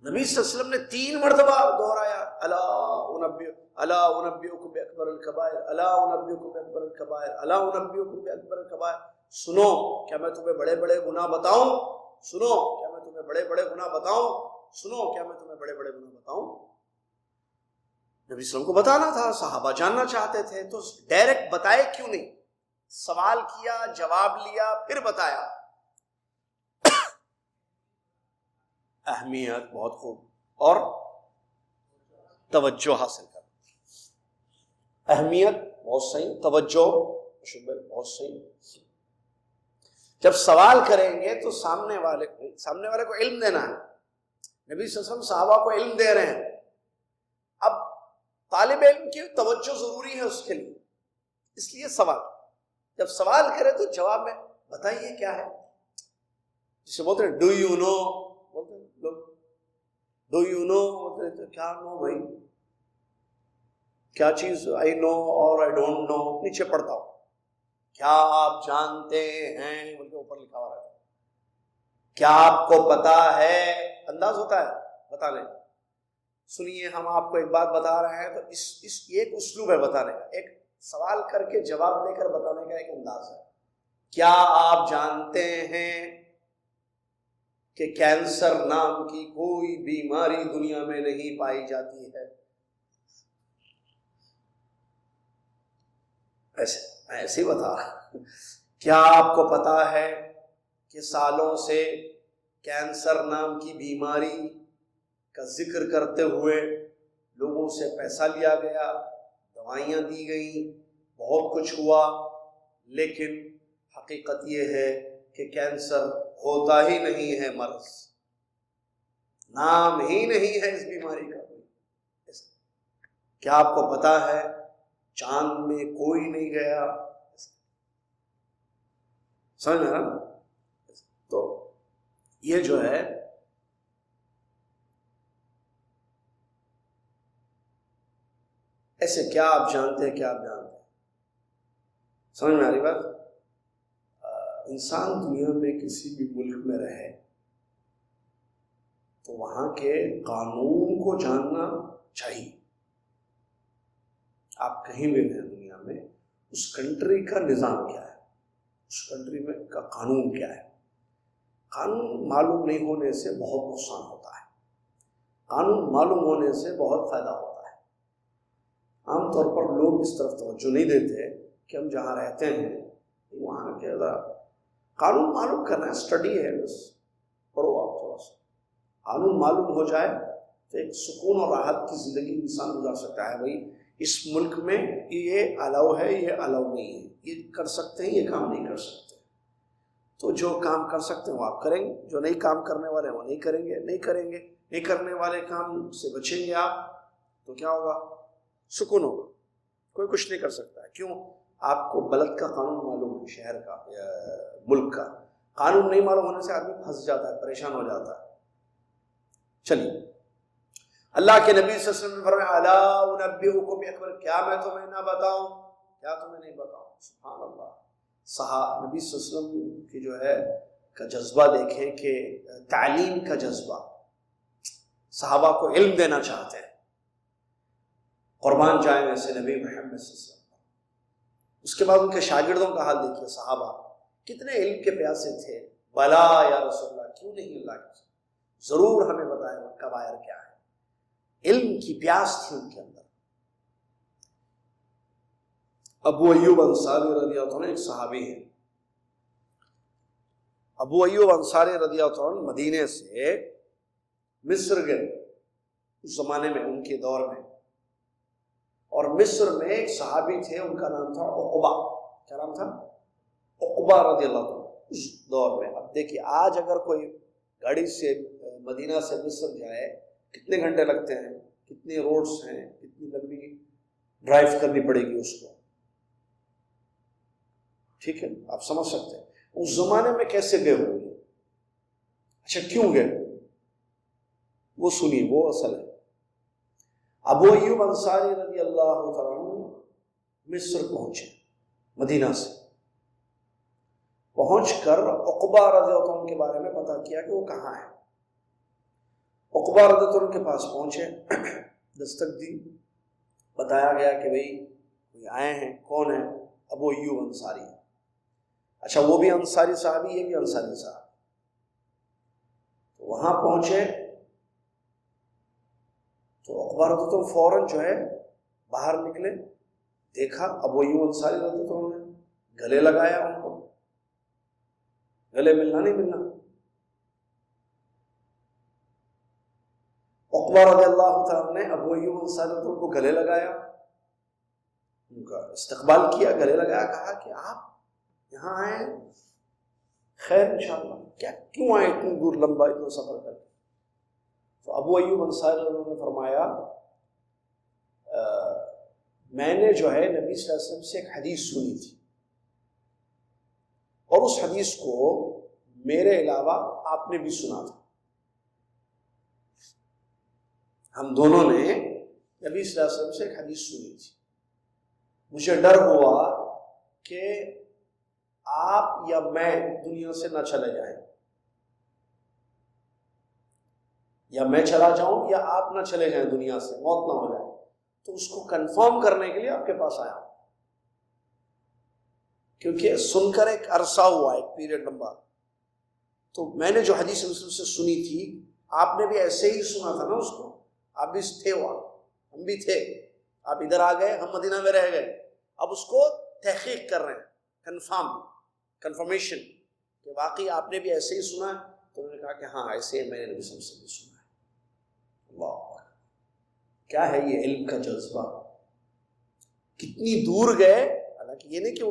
[SPEAKER 1] نبی صلی اللہ علیہ وسلم نے 3 مرتبہ دہرایا، الا انبئکم باکبر الکبائر، الا انبئکم باکبر الکبائر، الا انبئکم باکبر الکبائر. سنو کیا میں تمہیں بڑے بڑے گناہ بتاؤں؟ سنو کیا میں تمہیں بڑے بڑے گناہ بتاؤں؟ سنو کیا میں تمہیں بڑے بڑے گناہ بتاؤں؟ نبی صلی اللہ علیہ وسلم کو بتانا تھا، صحابہ جاننا چاہتے تھے، تو ڈائریکٹ بتائے کیوں نہیں؟ سوال کیا، جواب لیا، پھر بتایا. اہمیت، بہت خوب، اور توجہ حاصل کرنا. اہمیت بہت صحیح، توجہ بہت صحیح. جب سوال کریں گے تو سامنے والے کو علم دینا ہے. نبی صلی اللہ علیہ وسلم صحابہ کو علم دے رہے ہیں. اب طالب علم کی توجہ ضروری ہے اس کے لیے، اس لیے سوال. جب سوال کرے تو جواب میں بتائیے کیا ہے. جسے بولتے ہیں ڈو یو نو، بولتے ہیں لوگ ڈو یو نو، بولتے ہیں کیا نو بھائی، کیا چیز؟ آئی نو اور آئی ڈونٹ نو نیچے پڑھتا ہوں. کیا آپ جانتے ہیں بلکہ اوپر لکھا ہوا ہے. کیا آپ کو پتا ہے؟ انداز ہوتا ہے بتانے. سنیے ہم آپ کو ایک بات بتا رہے ہیں، تو اس ایک اسلوب ہے بتانے کا، ایک سوال کر کے جواب لے کر بتانے کا ایک انداز ہے. کیا آپ جانتے ہیں کہ کینسر نام کی کوئی بیماری دنیا میں نہیں پائی جاتی ہے؟ ایسے ہی بتا. کیا آپ کو پتا ہے کہ سالوں سے کینسر نام کی بیماری کا ذکر کرتے ہوئے لوگوں سے پیسہ لیا گیا، دوائیاں دی گئیں، بہت کچھ ہوا، لیکن حقیقت یہ ہے کہ کینسر ہوتا ہی نہیں ہے، مرض نام ہی نہیں ہے اس بیماری کا. کیا آپ کو پتا ہے چاند میں کوئی نہیں گیا؟ سمجھ میں نا؟ تو یہ جو ہے ایسے کیا آپ جانتے ہیں، کیا آپ جانتے ہیں، سمجھ میں آ رہی بات؟ انسان دنیا میں کسی بھی ملک میں رہے تو وہاں کے قانون کو جاننا چاہیے. آپ کہیں بھی رہیں دنیا میں، اس کنٹری کا نظام کیا ہے، اس کنٹری میں کا قانون کیا ہے. قانون معلوم نہیں ہونے سے بہت نقصان ہوتا ہے، قانون معلوم ہونے سے بہت فائدہ ہوتا ہے. عام طور پر لوگ اس طرف توجہ نہیں دیتے کہ ہم جہاں رہتے ہیں وہاں کے قانون معلوم کرنا ہے، اسٹڈی ہے، بس پڑھو آپ تھوڑا سا. قانون معلوم ہو جائے تو ایک سکون اور راحت کی زندگی انسان گزار سکتا ہے. بھائی اس ملک میں یہ الاؤ ہے، یہ الاؤ نہیں ہے، یہ کر سکتے ہیں، یہ کام نہیں کر سکتے. تو جو کام کر سکتے ہیں وہ آپ کریں گے، جو نہیں کام کرنے والے ہیں وہ نہیں کریں گے. نہیں کرنے والے کام سے بچیں گے آپ تو کیا ہوگا؟ سکون ہوگا. کوئی کچھ نہیں کر سکتا ہے. کیوں؟ آپ کو بلد کا قانون معلوم ہے، شہر کا یا ملک کا. قانون نہیں معلوم ہونے سے آدمی پھنس جاتا ہے، پریشان ہو جاتا ہے. چلیے، اللہ کے نبی صلی اللہ علیہ وسلم نے فرمایا الا انبئکم باکبر، کیا میں تمہیں نہ بتاؤں، کیا تمہیں نہیں بتاؤں؟ سبحان اللہ. نبی صلی اللہ علیہ وسلم کی جو ہے کا جذبہ دیکھیں کہ تعلیم کا جذبہ، صحابہ کو علم دینا چاہتے ہیں، قربان جائیں ایسے نبی محمد صلی اللہ علیہ وسلم۔ اس کے بعد ان کے شاگردوں کا حال دیکھیے، صحابہ کتنے علم کے پیاسے تھے۔ بلا یا رسول اللہ، کیوں نہیں اللہ کے رسول، ضرور ہمیں بتائیں کبائر کیا ہے۔ علم کی پیاس تھی ان کے اندر۔ ابو ایوب انصاری رضی اللہ عنہ ایک صحابی ہیں۔ ابو ایوب انصاری رضی اللہ عنہ مدینے سے مصر گئے اس زمانے میں، ان کے دور میں، اور مصر میں ایک صحابی تھے، ان کا نام تھا عقبہ۔ کیا نام تھا؟ عقبہ رضی اللہ عنہ۔ اس دور میں اب دیکھیے، آج اگر کوئی گاڑی سے مدینہ سے مصر جائے کتنے گھنٹے لگتے ہیں، کتنے روڈز ہیں، کتنی لمبی ڈرائیو کرنی پڑے گی اس کو، ٹھیک ہے، آپ سمجھ سکتے ہیں اس زمانے میں کیسے گئے ہوں گے۔ اچھا کیوں گئے وہ سنیے، وہ اصل ہے۔ ابو ایوب انصاری رضی اللہ تعالیٰ عنہ مصر پہنچے، مدینہ سے پہنچ کر عقبہ رضی اللہ عنہ کے بارے میں پتہ کیا کہ وہ کہاں ہے۔ عقبہ رضی اللہ عنہ کے پاس پہنچے، دستک دی، بتایا گیا کہ بھئی کوئی آئے ہیں، کون ہے؟ ابو ایوب انصاری۔ اچھا وہ بھی انصاری صحابی، یہ بھی انصاری صحابی۔ تو وہاں پہنچے تو عقبہ رضی اللہ عنہ فوراً جو ہے باہر نکلے، دیکھا ابو ایوب انصاری رضی اللہ عنہ نے، گلے لگایا ان کو، گلے ملنا نہیں ملنا۔ عقبہ رضی اللہ تعالیٰ نے ابو ایوب انصاری رضی اللہ عنہ کو گلے لگایا، ان کا استقبال کیا، گلے لگایا، کہا کہ آپ یہاں آئے، خیر انشاءاللہ، کیا کیوں آئے اتنی دور، لمبا اتنا سفر کر کے؟ تو ابو ایوب انصاری رضی اللہ عنہ نے فرمایا میں نے جو ہے نبی صلی اللہ علیہ وسلم سے ایک حدیث سنی تھی، اور اس حدیث کو میرے علاوہ آپ نے بھی سنا تھا۔ ہم دونوں نے نبی صلی اللہ علیہ وسلم سے ایک حدیث سنی تھی، مجھے ڈر ہوا کہ آپ یا میں دنیا سے نہ چلے جائیں، یا میں چلا جاؤں یا آپ نہ چلے جائیں، دنیا سے موت نہ ہو جائے۔ تو اس کو کنفرم کرنے کے لیے آپ کے پاس آیا، کیونکہ سن کر ایک عرصہ ہوا، ایک پیریڈ لمبا، تو میں نے جو حدیث رسول سے سنی تھی، آپ نے بھی ایسے ہی سنا تھا نا اس کو، آپ بھی تھے وہاں، ہم بھی تھے، آپ ادھر آ گئے، ہم مدینہ میں رہ گئے، اب اس کو تحقیق کر رہے ہیں، کنفرمیشن کہ واقعی آپ نے بھی ایسے ہی سنا ہے۔ تو انہوں نے کہا کہ ہاں ایسے میں نے نبی صلی اللہ علیہ وسلم سے بھی سنا ہے۔ اللہ کیا ہے یہ علم کا جذبہ، کتنی دور گئے، حالانکہ یہ نہیں کہ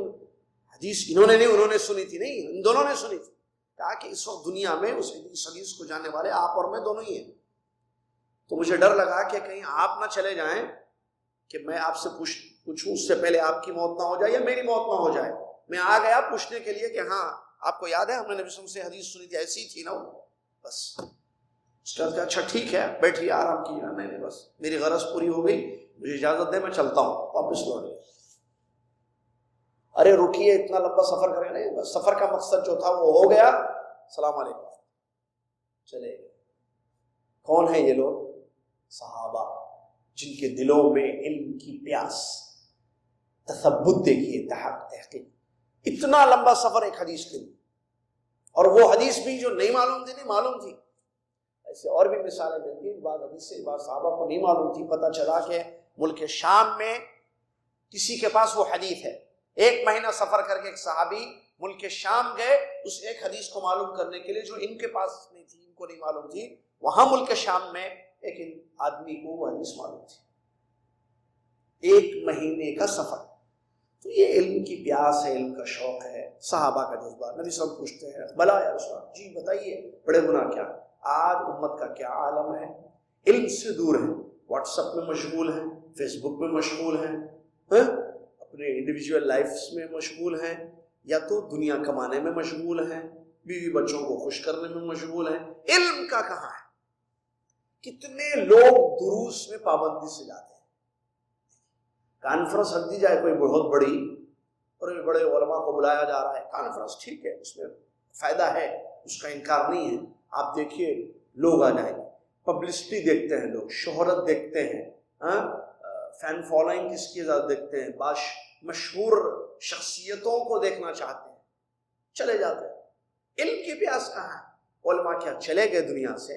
[SPEAKER 1] حدیث انہوں نے نہیں انہوں نے سنی تھی، نہیں، ان دونوں نے سنی تھی، کہا کہ اس وقت دنیا میں اس حدیث کو جاننے والے آپ اور میں دونوں ہی ہیں۔ تو مجھے ڈر لگا کہ کہیں آپ نہ چلے جائیں، کہ میں آپ سے پوچھوں اس سے پہلے آپ کی موت نہ ہو جائے یا میری موت نہ ہو جائے۔ میں آ گیا پوچھنے کے لیے کہ ہاں آپ کو یاد ہے ہم نے نبی صلی اللہ علیہ وسلم سے حدیث سنی تھی، ایسی تھی نا وہ، بس۔ اس کا اچھا ٹھیک ہے، بیٹھیے، آرام کیجیے۔ نہیں بس میری غرض پوری ہو گئی، مجھے اجازت دے، میں چلتا ہوں، واپس لوٹ گئے۔ ارے رکیے، اتنا لمبا سفر کریں، نہیں، بس سفر کا مقصد جو تھا وہ ہو گیا، السلام علیکم، چلے گئے۔ کون ہیں یہ لوگ؟ صحابہ، جن کے دلوں میں علم کی پیاس، تثبت دیکھیے، تحقیق، اتنا لمبا سفر ایک حدیث کے لیے، اور وہ حدیث بھی جو نہیں معلوم تھی، نہیں معلوم تھی۔ ایسے اور بھی مثالیں ملتی ہیں، بعض حدیث سے بعض صحابہ کو نہیں معلوم تھی، پتہ چلا کہ ملک شام میں کسی کے پاس وہ حدیث ہے، 1 مہینہ سفر کر کے ایک صحابی ملک شام گئے اس ایک حدیث کو معلوم کرنے کے لیے جو ان کے پاس نہیں تھی، ان کو نہیں معلوم تھی، وہاں ملک شام میں ایک آدمی کو وہ حدیث معلوم تھی، 1 مہینے کا سفر۔ تو یہ علم کی پیاس ہے، علم کا شوق ہے، صحابہ کا جذبہ۔ نبی صلی اللہ علیہ وسلم پوچھتے ہیں، بلا یا رسول اللہ، جی بتائیے بڑے گناہ کیا؟ آج امت کا کیا عالم ہے، علم سے دور ہے، واٹس ایپ میں مشغول ہیں، فیس بک میں مشغول ہیں، اپنے انڈیویجول لائفز میں مشغول ہیں، یا تو دنیا کمانے میں مشغول ہیں، بیوی بچوں کو خوش کرنے میں مشغول ہیں۔ علم کا کہاں ہے؟ کتنے لوگ دروس میں پابندی سے جاتے ہیں، کانفرنس رکھ دی جائے کوئی بہت بڑی، اور بڑے علماء کو بلایا جا رہا ہے، کانفرنس ٹھیک ہے، اس میں فائدہ ہے، اس کا انکار نہیں ہے. آپ دیکھیے لوگ آ جائیں، پبلسٹی دیکھتے ہیں، لوگ شہرت دیکھتے ہیں، فین فالوئنگ کس کی زیادہ دیکھتے ہیں، مشہور شخصیتوں کو دیکھنا چاہتے ہیں، چلے جاتے ہیں. علم کی پیاس کہاں ہے؟ علماء کیا چلے گئے دنیا سے؟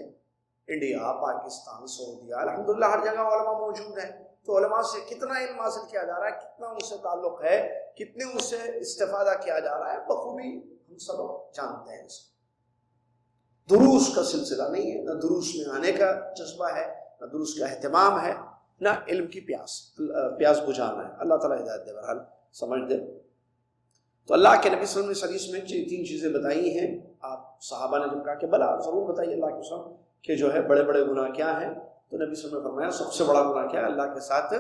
[SPEAKER 1] انڈیا، پاکستان، سعودیہ، الحمدللہ ہر جگہ علماء موجود ہیں. تو علماء سے کتنا علم حاصل کیا جا رہا ہے، کتنا ان سے تعلق ہے، کتنے ان سے استفادہ کیا جا رہا ہے، بخوبی ہم سب جانتے ہیں. دروس کا سلسلہ نہیں ہے، نہ دروس میں آنے کا جذبہ ہے، نہ دروس کا اہتمام ہے، نہ علم کی پیاس بجھانا ہے. اللہ تعالیٰ ہدایت دے، بہرحال سمجھ دے. تو اللہ کے نبی صلی اللہ علیہ وسلم نے حدیث میں 3 چیزیں بتائی ہیں. آپ صحابہ نے جب کہا کہ بلا ضرور بتائیے اللہ کے وسلم کہ جو ہے بڑے بڑے گناہ کیا ہیں، تو نبی صلی اللہ علیہ وسلم نے فرمایا سب سے بڑا گناہ کیا ہے؟ اللہ کے ساتھ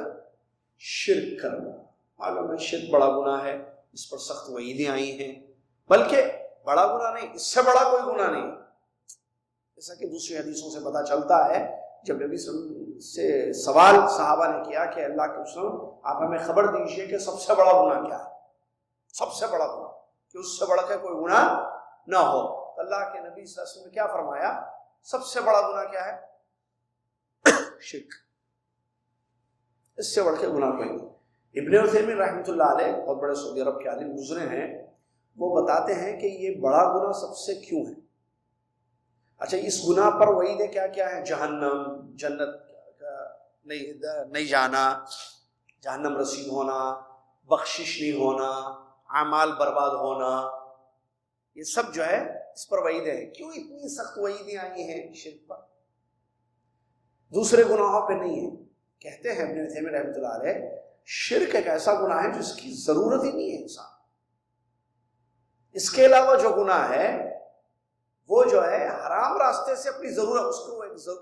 [SPEAKER 1] شرک کرنا. معلوم ہے شرک بڑا گناہ ہے، اس پر سخت وعیدیں آئی ہیں، بلکہ بڑا گناہ نہیں، اس سے بڑا کوئی گناہ نہیں. جیسا کہ دوسری حدیثوں سے پتہ چلتا ہے، جب نبی صلی اللہ علیہ وسلم سے سوال صحابہ نے کیا کہ اللہ کے وسلم آپ ہمیں خبر دیجئے کہ سب سے بڑا گناہ کیا ہے، سب سے بڑا گناہ، کہ اس سے بڑا کے کوئی گناہ نہ ہو. اللہ کے نبی صلی اللہ علیہ وسلم نے کیا فرمایا؟ سب سے بڑا گناہ کیا ہے؟ شرک. اس سے بڑھ کے گناہ کوئی نہیں. ابن عثیمین رحمۃ اللہ علیہ بہت بڑے سعودی عرب کے عالم گزرے ہیں، وہ بتاتے ہیں کہ یہ بڑا گناہ سب سے کیوں ہے. اچھا، اس گناہ پر وعیدیں کیا کیا ہے؟ جہنم، جنت نہیں جانا، جہنم رسید ہونا، بخشش نہیں ہونا، اعمال برباد ہونا، یہ سب جو ہے اس پر وعیدیں ہیں. کیوں اتنی سخت وعیدیں آئی ہیں شرک پر؟ دوسرے گناہوں پہ نہیں ہے. کہتے ہیں ابن عثیمین رحمۃ اللہ علیہ شرک ایک ایسا گناہ ہے جس کی ضرورت ہی نہیں ہے انسان. اس کے علاوہ جو گناہ ہے وہ جو ہے حرام راستے سے اپنی ضرورت،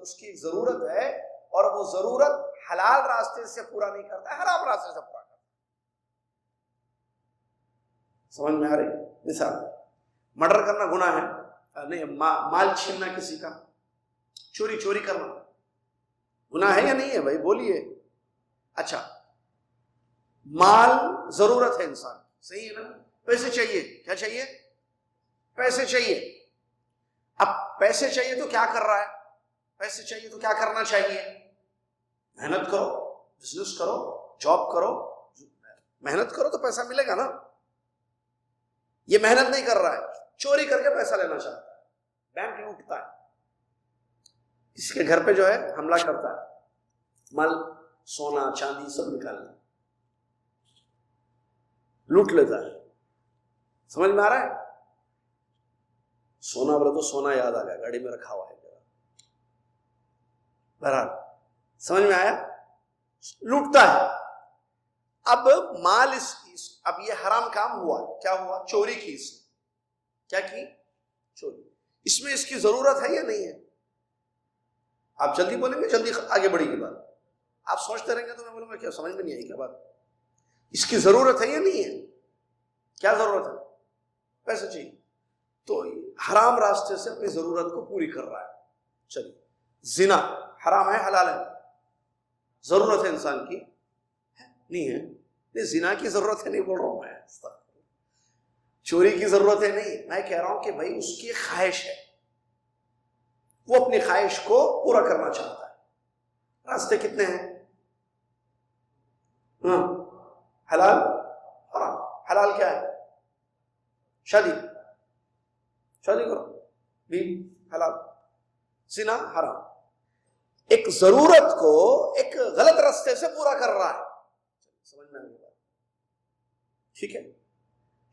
[SPEAKER 1] اس کی ایک ضرورت ہے، اور وہ ضرورت حلال راستے سے پورا نہیں کرتا ہے، حرام راستے سے پورا کرتا ہے. سمجھ میں آ رہی؟ مثال مرڈر کرنا گناہ ہے نہیں، مال چھیننا کسی کا، چوری کرنا گناہ ہے یا نہیں ہے بھائی؟ بولیے. اچھا، مال ضرورت ہے انسان، صحیح ہے نا؟ پیسے چاہیے، کیا چاہیے؟ پیسے چاہیے. اب پیسے چاہیے تو کیا کر رہا ہے؟ پیسے چاہیے تو کیا کرنا چاہیے؟ محنت کرو، بزنس کرو، جاب کرو. محنت کرو تو پیسہ ملے گا نا. یہ محنت نہیں کر رہا ہے، چوری کر کے پیسہ لینا چاہتا ہے، بینک لوٹتا ہے، کسی کے گھر پہ جو ہے حملہ کرتا ہے، مال سونا چاندی سب نکال لوٹ لیتا ہے. سمجھ میں آ رہا ہے؟ سونا بولے تو سونا یاد آ گیا، گاڑی میں رکھا ہوا ہے. بہرحال سمجھ میں آیا؟ لوٹتا ہے. اب مال اب یہ حرام کام ہوا، کیا ہوا؟ چوری کی اس نے. کیا کی؟ چوری. اس میں اس کی ضرورت ہے یا نہیں ہے؟ آپ جلدی بولیں گے، جلدی آگے بڑھے گی بات. آپ سوچتے رہیں گے تو میں بولوں گا کیا سمجھ میں نہیں آئی کیا بات. اس کی ضرورت ہے یا نہیں ہے؟ کیا ضرورت ہے؟ پیسے چاہیے. تو حرام راستے سے اپنی ضرورت کو پوری کر رہا ہے. چلیے، زنا حرام ہے حلال ہے؟ ضرورت ہے انسان کی؟ نہیں ہے. نہیں، زنا کی ضرورت ہے نہیں بول رہا ہوں میں، چوری کی ضرورت ہے نہیں. میں کہہ رہا ہوں کہ بھائی اس کی خواہش ہے، وہ اپنی خواہش کو پورا کرنا چاہتا ہے. راستے کتنے ہیں؟ حلال، حرام. حلال کیا ہے؟ شادی کرو، بھی حلال. زنا حرام. ایک ضرورت کو ایک غلط راستے سے پورا کر رہا ہے. سمجھ میں آ گئی بات؟ ٹھیک ہے.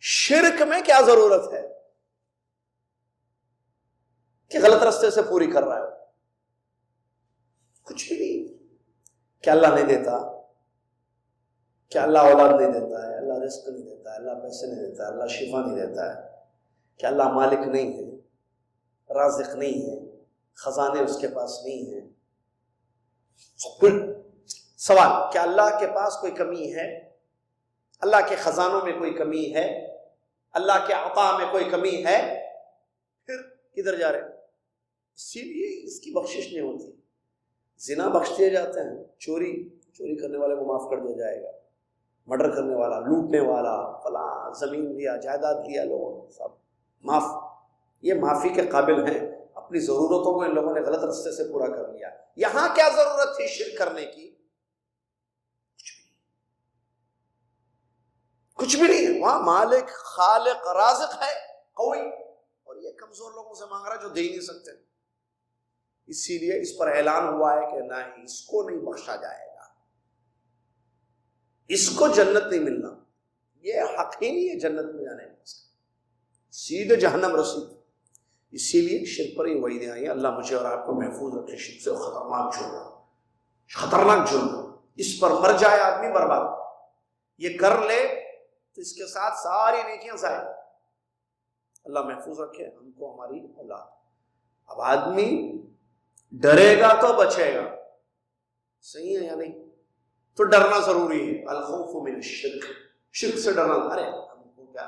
[SPEAKER 1] شرک میں کیا ضرورت ہے کہ غلط راستے سے پوری کر رہا ہے؟ کچھ بھی نہیں. کیا اللہ نہیں دیتا؟ کیا اللہ اولاد نہیں دیتا ہے؟ اللہ رزق نہیں دیتا ہے؟ اللہ پیسے نہیں دیتا ہے؟ اللہ شفا نہیں دیتا ہے؟ کیا اللہ مالک نہیں ہے؟ رازق نہیں ہے؟ خزانے اس کے پاس نہیں ہیں؟ سوال، کیا اللہ کے پاس کوئی کمی ہے؟ اللہ کے خزانوں میں کوئی کمی ہے؟ اللہ کے عطا میں کوئی کمی ہے؟ پھر کدھر جا رہے؟ اسی لیے اس کی بخشش نہیں ہوتی. زنا بخش دیے جاتے ہیں، چوری کرنے والے کو معاف کر دیا جائے گا، مرڈر کرنے والا، لوٹنے والا، فلاں زمین لیا، جائیداد لیا، لوگوں نے سب معاف. یہ معافی کے قابل ہیں، اپنی ضرورتوں کو ان لوگوں نے غلط راستے سے پورا کر لیا. یہاں کیا ضرورت تھی شرک کرنے کی؟ کچھ بھی نہیں ہے. وہاں مالک خالق رازق ہے قوی، اور یہ کمزور لوگوں سے مانگ رہا جو دے ہی نہیں سکتے. اسی لیے اس پر اعلان ہوا ہے کہ نہ ہی اس کو نہیں بخشا جائے گا، اس کو جنت نہیں ملنا، یہ حق ہی نہیں ہے جنت میں جانے کا، سیدھے جہنم رسید. اسی لیے شرک پر یہ وعیدیں آئی ہیں. اللہ مجھے اور آپ کو محفوظ رکھے شرک سے. خطرناک جرم، خطرناک جرم. اس پر مر جائے آدمی برباد. یہ کر لے تو اس کے ساتھ ساری نیکیاں ضائع. اللہ محفوظ رکھے ہم کو، ہماری اولاد. اب آدمی ڈرے گا تو بچے گا، صحیح ہے یا نہیں؟ تو ڈرنا ضروری ہے. الخوف من الشرک، شرک سے ڈرنا. ارے ہم کو کیا،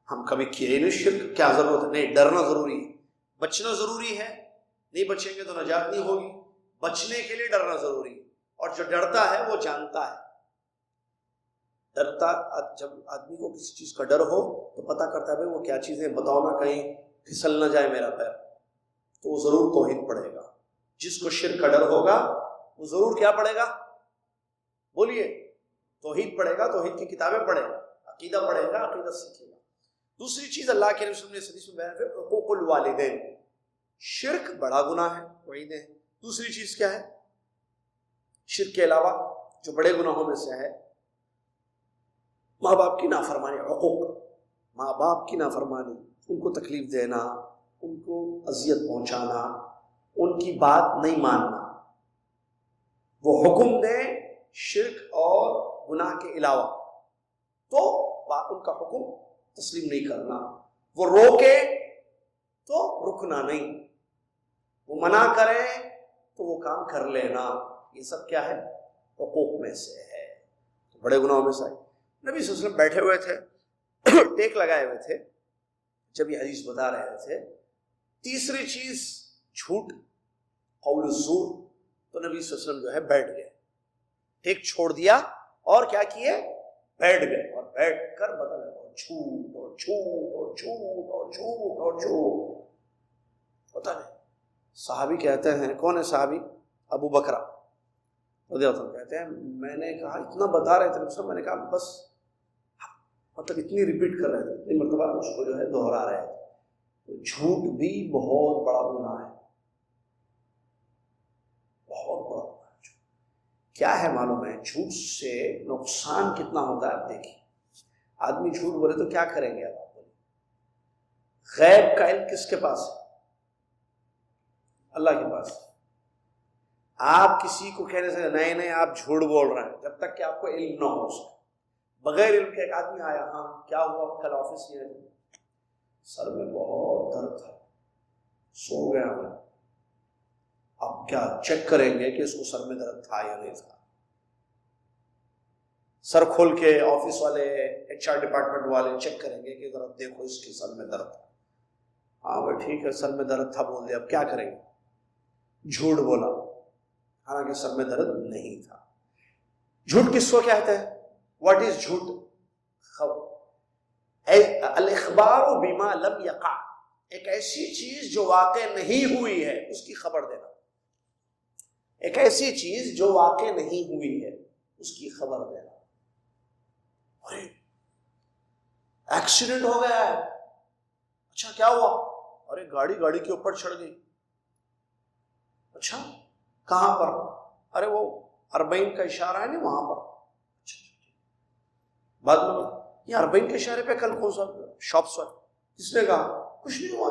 [SPEAKER 1] ہم کبھی کیے ہی نہیں شرک، کیا ضرورت ہے؟ نہیں، ڈرنا ضروری ہے، بچنا ضروری ہے. نہیں بچیں گے تو نجات نہیں ہوگی. بچنے کے لیے ڈرنا ضروری ہے. اور جو ڈرتا ہے وہ جانتا ہے. ڈرتا، جب آدمی کو کسی چیز کا ڈر ہو تو پتہ کرتا ہے بھائی وہ کیا چیزیں، بتاؤ نا کہیں پھسل نہ جائے میرا پیر، تو وہ ضرور توحید پڑھے گا. جس کو شرک کا ڈر ہوگا وہ ضرور کیا پڑھے گا؟ بولیے. توحید پڑھے گا، توحید کی کتابیں پڑھے گا، عقیدہ پڑھے گا، عقیدہ سیکھے گا. دوسری چیز اللہ کے رسول نے حدیث میں بیان ہے حقوق الوالدین. شرک بڑا گناہ ہے، وعیدیں ہیں. دوسری چیز کیا ہے شرک کے علاوہ جو بڑے گناہوں میں سے ہے؟ ماں باپ کی نافرمانی. حقوق، ماں باپ کی نافرمانی، ان کو تکلیف دینا، ان کو اذیت پہنچانا، ان کی بات نہیں ماننا. وہ حکم دیں شرک اور گناہ کے علاوہ تو ان کا حکم تسلیم نہیں کرنا. وہ روکے تو رکنا نہیں، وہ منع کرے تو وہ کام کر لینا. یہ سب کیا ہے؟ حقوق میں سے ہے، بڑے گناہوں میں سے ہے. نبی صلی اللہ علیہ وسلم بیٹھے ہوئے تھے، ٹیک لگائے ہوئے تھے جب یہ حدیث بتا رہے تھے. تیسری چیز جھوٹ، قول الزور. تو نبی صلی اللہ علیہ وسلم جو ہے بیٹھ گئے، ٹیک چھوڑ دیا اور کیا کیے؟ بیٹھ گئے. اور بیٹھ کر بدل جھوٹ اور جھوٹ اور جھوٹ اور جھوٹ اور جھوٹ. پتہ نہیں. صحابی کہتے ہیں، کون ہے صحابی؟ ابو بکر رضی اللہ عنہ کہتے ہیں میں نے کہا اتنا بتا رہے تھے، میں نے کہا بس مطلب اتنی ریپیٹ کر رہے تھے، اتنی مرتبہ اس کو جو ہے دہرا رہے تھے. جھوٹ بھی بہت بڑا گناہ ہے، بہت بڑا گناہ ہے. کیا ہے معلوم ہے جھوٹ سے نقصان کتنا ہوتا ہے؟ آپ دیکھیے، آدمی جھوٹ بولے تو کیا کریں گے آپ بولے؟ غیب کا علم کس کے پاس ہے؟ اللہ کے پاس. آپ کسی کو کہنے سے نہیں آپ جھوٹ بول رہے ہیں جب تک کہ آپ کو علم نہ ہو. بغیر علم کے ایک آدمی آیا، ہاں کیا ہوا کل آفس میں؟ سر میں بہت درد تھا، سو گیا میں. اب کیا چیک کریں گے کہ اس کو سر میں درد تھا یا نہیں تھا؟ سر کھول کے آفس والے HR ڈپارٹمنٹ والے چیک کریں گے کہ ذرا دیکھو اس کے سر میں درد تھا. ہاں بھائی ٹھیک ہے سر میں درد تھا بول دیا. اب کیا کریں گے؟ جھوٹ بولا حالانکہ سر میں درد نہیں تھا. جھوٹ کس کو کہتے ہیں؟ واٹ از جھوٹ؟ الاخبار بما لم یقع، ایک ایسی چیز جو واقع نہیں ہوئی ہے اس کی خبر دینا. ایک ایسی چیز جو واقع نہیں ہوئی ہے اس کی خبر دینا. ارے ایکسیڈنٹ ہو گیا ہے. اچھا کیا ہوا؟ ارے گاڑی کے اوپر چڑھ گئی. اچھا کہاں پر؟ ارے وہ اربعین کا اشارہ ہے نا وہاں پر. بعد میں یہ اربعین کے اشارے پہ کل کون سا شاپس پر؟ کس نے کہا؟ کچھ نہیں ہوا.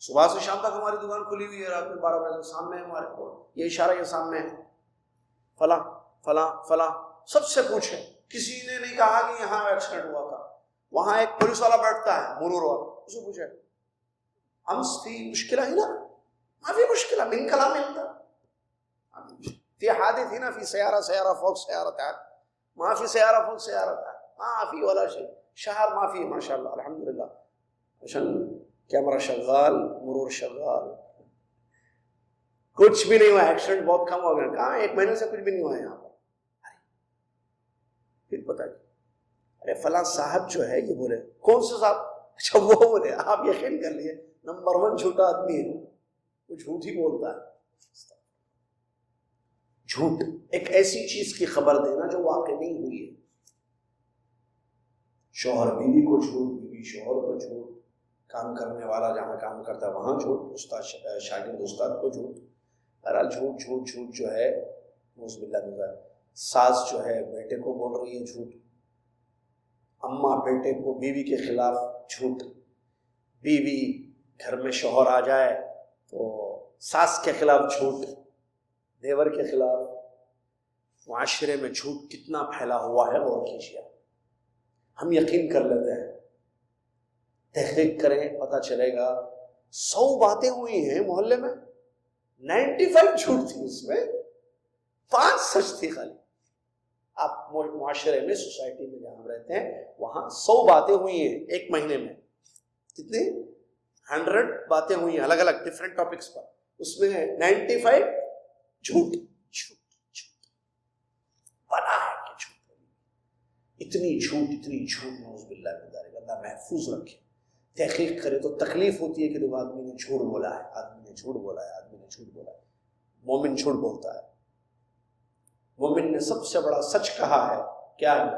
[SPEAKER 1] صبح سے شام تک ہماری دکان کھلی ہوئی ہے، رات میں 12 بجے سامنے ہے ہمارے کو یہ اشارہ، یہ سامنے ہے فلاں فلاں فلاں. سب سے پوچھے، کسی نے نہیں کہا کہ یہاں ایکسیڈنٹ ہوا تھا. وہاں ایک پولیس والا بیٹھتا ہے مرور والا، اسے پوچھے امس فی مشکلہ ہی نا، ما فی مشکلہ من کلام اللہ فی حادث هنا في سيارة فوق سيارة تعال ما في سيارة فوق سيارة تعال ما في ولا شيء شهر ما في ما شاء الله الحمد لله عشان کیمرہ شغال، مرور شغال، کچھ بھی نہیں ہوا. ایکسیڈنٹ بہت کم ہو گیا. کہاں 1 مہینے سے کچھ بھی نہیں ہوا یہاں پر. پھر پتا ارے فلاں صاحب جو ہے یہ بولے کون سے صاحب؟ اچھا وہ بولے آپ یقین کر لیے نمبر 1 جھوٹا آدمی ہے، وہ جھوٹ ہی بولتا ہے۔ جھوٹ ایک ایسی چیز کی خبر دینا جو واقع نہیں ہوئی ہے، شوہر بیوی کو جھوٹ، بیوی شوہر کو جھوٹ، کام کرنے والا جہاں کام کرتا ہے وہاں جھوٹ، استاد شاگرد استاد کو جھوٹ، بہرحال جھوٹ جھوٹ جھوٹ جو ہے نعوذ باللہ من ذالک۔ ساس جو ہے بیٹے کو بول رہی ہے جھوٹ، اماں بیٹے کو، بیوی کے خلاف جھوٹ، بیوی گھر میں شوہر آ جائے تو ساس کے خلاف جھوٹ، دیور کے خلاف۔ معاشرے میں جھوٹ کتنا پھیلا ہوا ہے غور کیجیے۔ ہم یقین کر لیتے ہیں، تحقیق کریں پتہ چلے گا 100 باتیں ہوئی ہیں محلے میں، 95 جھوٹ تھی، اس میں 5 سچ تھی خالی۔ آپ معاشرے میں، سوسائٹی میں جہاں ہم رہتے ہیں وہاں 100 باتیں ہوئی ہیں ایک مہینے میں، کتنی 100 باتیں ہوئی ہیں الگ الگ ڈفرینٹ ٹاپکس پر، اس میں 95 جھوٹ۔ جھوٹ جھوٹ بنا ہے کہ جھوٹ، اتنی جھوٹ نعوذ باللہ من ذالک، اللہ محفوظ رکھے۔ تحقیق کرے تو تکلیف ہوتی ہے کہ دیکھو آدمی نے جھوٹ بولا ہے، آدمی نے جھوٹ بولا ہے، آدمی نے جھوٹ بولا ہے۔ مومن جھوٹ بولتا ہے، مومن نے سب سے بڑا سچ کہا ہے، کیا ہے؟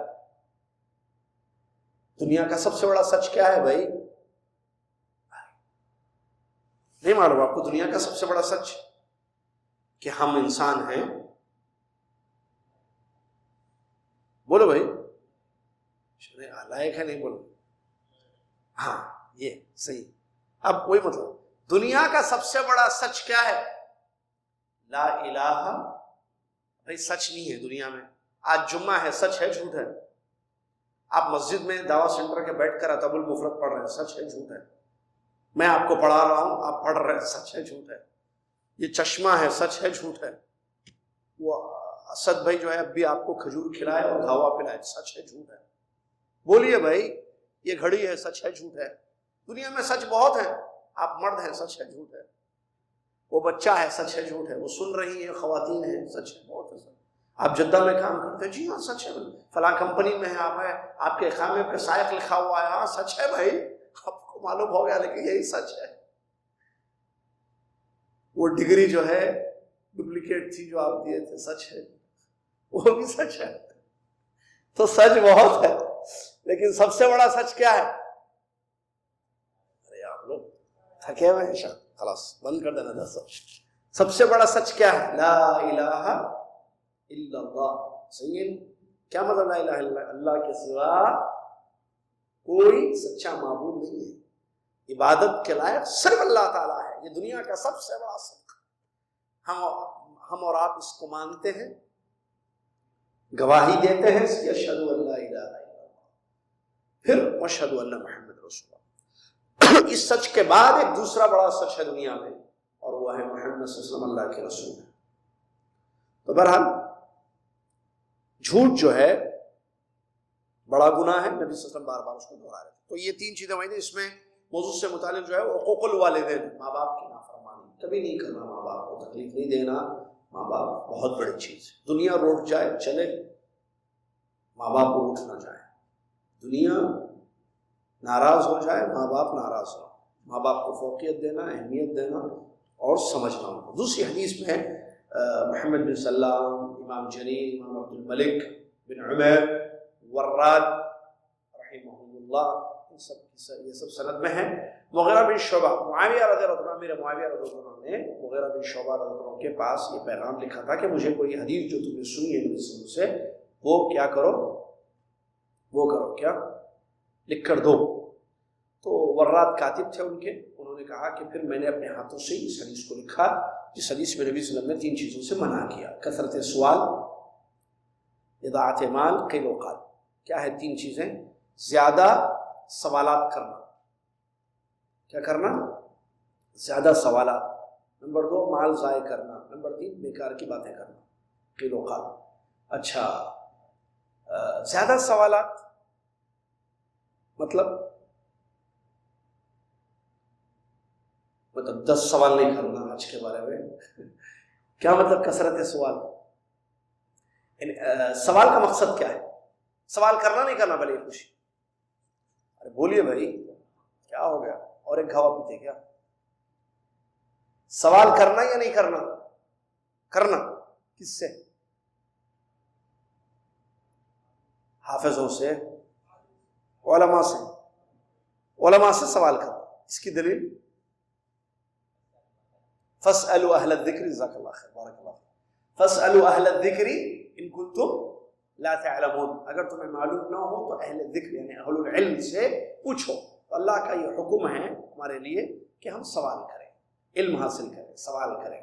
[SPEAKER 1] دنیا کا سب سے بڑا سچ کیا ہے بھائی؟ نہیں معلوم آپ کو دنیا کا سب سے بڑا سچ؟ کہ ہم انسان ہیں۔ بولو بھائی، لائق ہے نہیں بولو؟ ہاں یہ صحیح۔ اب وہی مطلب دنیا کا سب سے بڑا سچ کیا ہے؟ لا الہ، بھائی سچ نہیں ہے دنیا میں۔ آج جمعہ ہے، سچ ہے جھوٹ ہے؟ آپ مسجد میں دعویٰ سینٹر کے بیٹھ کر اتب المفرد پڑھ رہے ہیں، سچ ہے جھوٹ ہے؟ میں آپ کو پڑھا رہا ہوں، آپ پڑھ رہے ہیں، سچ ہے جھوٹ ہے؟ یہ چشمہ ہے، سچ ہے جھوٹ ہے؟ وہ اسد بھائی جو ہے اب بھی آپ کو کھجور کھلائے اور گھاوا پلائے، سچ ہے جھوٹ ہے؟ بولیے بھائی، یہ گھڑی ہے، سچ ہے جھوٹ ہے؟ دنیا میں سچ بہت ہے، آپ مرد ہیں، سچ ہے جھوٹ ہے؟ وہ بچہ ہے، سچ ہے جھوٹ ہے؟ وہ سن رہی ہیں خواتین ہیں، سچ ہے بہت ہے؟ آپ جدہ میں کام کرتے ہیں، جی ہاں سچ ہے، فلاں کمپنی میں ہے، آپ کے اقامے پہ سائق لکھا ہوا ہے، ہاں سچ ہے بھائی، آپ کو معلوم ہو گیا لیکن یہی سچ ہے۔ وہ ڈگری جو ہے ڈپلیکیٹ تھی جو آپ دیے تھے، سچ ہے؟ وہ بھی سچ ہے؟ تو سچ بہت ہے، لیکن سب سے بڑا سچ کیا ہے؟ ارے آپ لوگ تھکے ہوئے ہیں شاید، خلاص بند کر دینا درس۔ سب سے بڑا سچ کیا ہے؟ لا الہ الا اللہ۔ صحیح ہے؟ کیا مطلب لا الہ الا اللہ؟ اللہ کے سوا کوئی سچا معبود نہیں ہے، عبادت کے لائق صرف اللہ تعالیٰ ہے۔ یہ دنیا کا سب سے بڑا سچ، ہم اور آپ اس کو مانتے ہیں، گواہی دیتے ہیں اس کی، اشہد ان لا الہ الا اللہ، پھر واشہد ان محمد رسول اللہ۔ اس سچ کے بعد ایک دوسرا بڑا سچ ہے دنیا میں، اور وہ ہے محمد صلی اللہ علیہ وسلم اللہ کے رسول ہے۔ تو بہرحال جھوٹ جو ہے بڑا گناہ ہے، نبی صلی اللہ علیہ وسلم بار بار اس کو دہرا رہے ہیں۔ تو یہ 3 چیزیں وہیں، اس میں موضوع سے متعلق جو ہے حقوق الوالدین، ماں باپ کی نافرمانی کبھی نہیں کرنا، ماں باپ کو تکلیف نہیں دینا۔ ماں باپ بہت بڑی چیز ہے، دنیا روٹ جائے چلے، ماں باپ کو روٹ نہ جائے، دنیا ناراض ہو جائے، ماں باپ ناراض ہو، ماں باپ کو فوقیت دینا، اہمیت دینا اور سمجھنا ان کو۔ دوسری حدیث میں ہے محمد بن سلام، امام جریر، امام عبد الملک بن عمیر، وراد رحمہ اللہ، یہ سب سند میں ہے۔ مغیرہ بن شعبہ، معاویہ رضی اللہ عنہ، میرے معاویہ رضی اللہ عنہ نے مغیرہ بن شعبہ رضی اللہ عنہ کے پاس یہ پیغام لکھا تھا کہ مجھے کوئی حدیث جو تم نے سنی ہے نبی صلی اللہ علیہ وسلم سے، وہ کیا کرو، وہ کرو، کیا لکھ کر دو۔ تو وراد کاتب تھے ان کے، انہوں نے کہا کہ پھر میں نے اپنے ہاتھوں سے اس حدیث کو لکھا، جس حدیث میں نبی صلی اللہ علیہ وسلم نے 3 چیزوں سے منع کیا: کثرت سوال، اضاعت مال، قیل و قال۔ کیا ہے 3 چیزیں؟ زیادہ سوالات کرنا، کیا کرنا؟ زیادہ سوالات۔ نمبر 2 مال ضائع کرنا۔ نمبر 3 بیکار کی باتیں کرنا، قیل و قال۔ اچھا، زیادہ سوالات مطلب 10 سوال نہیں کرنا آج کے بارے میں۔ کیا مطلب کثرت سوال؟ سوال کا مقصد کیا ہے؟ سوال کرنا نہیں کرنا بھلے خوشی، ارے بولیے بھائی، کیا ہو گیا؟ اور ایک گھوا پیتے کیا؟ سوال کرنا یا نہیں کرنا؟ کرنا. کس سے؟ حافظوں سے، علماء سے. علماء سے سوال کرنا. اس کی دلیل فاسألوا اہل الذکر، جزاک اللہ خیر، بارک اللہ فیک، فاسألوا اہل الذکر ان کنتم لا تعلمون، اگر تمہیں معلوم نہ ہو تو اہل ذکر یعنی اہل العلم سے پوچھو. تو اللہ کا یہ حکم ہے ہمارے لیے کہ ہم سوال کریں، علم حاصل کریں، سوال کریں.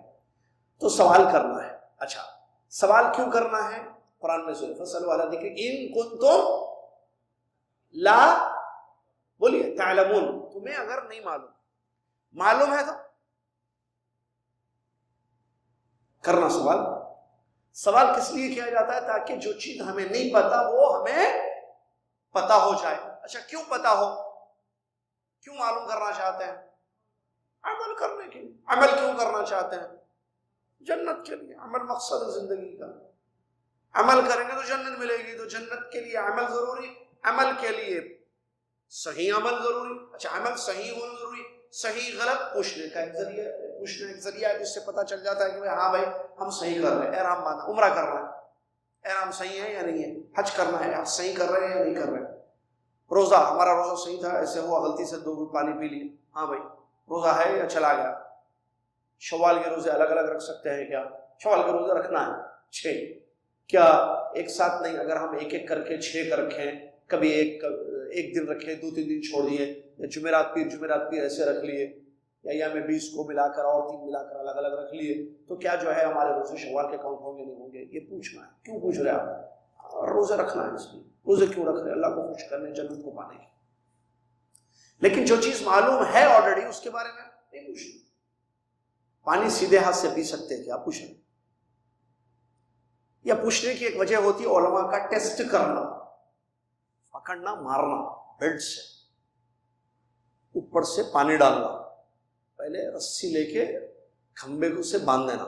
[SPEAKER 1] تو سوال کرنا ہے. اچھا سوال کیوں کرنا ہے؟ قرآن میں سورہ فاسألوا اہل الذکر ان کنتم لا، بولیے تعلمون، تمہیں اگر نہیں معلوم. معلوم ہے تو کرنا سوال. سوال کس لیے کیا جاتا ہے؟ تاکہ جو چیز ہمیں نہیں پتا وہ ہمیں پتا ہو جائے. اچھا کیوں پتا ہو؟ کیوں معلوم کرنا چاہتے ہیں؟ عمل کرنے کے لیے. عمل کیوں کرنا چاہتے ہیں؟ جنت کے لیے. عمل مقصد ہے زندگی کا. عمل کریں گے تو جنت ملے گی، تو جنت کے لیے عمل ضروری. عمل کے لیے صحیح عمل ضروری. اچھا عمل صحیح ہونا ضروری. صحیح غلط پوچھنے کا ایک ذریعہ، پوچھنا ایک ذریعہ ہے جس سے پتہ چل جاتا ہے کہ ہاں بھائی ہم صحیح کر رہے ہیں. احرام باندھنا، عمرہ کر رہے ہیں، احرام صحیح ہے یا نہیں ہے. حج کرنا ہے، صحیح کر رہے ہیں یا نہیں کر رہے ہیں. روزہ، ہمارا روزہ صحیح تھا، ایسے ہوا غلطی سے 2 گھونٹ پانی پی لیے، ہاں بھائی روزہ ہے یا چلا گیا. شوال کے روزے الگ الگ رکھ سکتے ہیں کیا؟ شوال کے روزے رکھنا ہے 6، کیا ایک ساتھ نہیں؟ اگر ہم ایک ایک کر کے 6 کا رکھیں، کبھی ایک دن رکھے، 2-3 دن چھوڑ دیے، یا جمعرات پیر ایسے رکھ لیے، یا ایام 20 کو ملا کر اور 3 ملا کر الگ الگ رکھ لیے، تو کیا جو ہے ہمارے روزے شوال کے کاؤنٹ ہوں گے نہیں ہوں گے؟ یہ پوچھنا ہے. کیوں پوچھ رہے آپ؟ روزے رکھنا ہے. اس لیے روزے کیوں رکھ رہے ہیں؟ اللہ کو خوش کرنے، جنت کو پانے. لیکن جو چیز معلوم ہے آلریڈی اس کے بارے میں نہیں پوچھنا. پانی سیدھے ہاتھ سے پی سکتے ہیں کیا؟ پوچھیں. یا پوچھنے کی ایک وجہ ہوتی ہے علماء کا ٹیسٹ کرنا، پکڑنا، مارنا بیلٹ سے، اوپر سے پانی ڈالنا، پہلے رسی لے کے کھمبے کو سے باندھ دینا،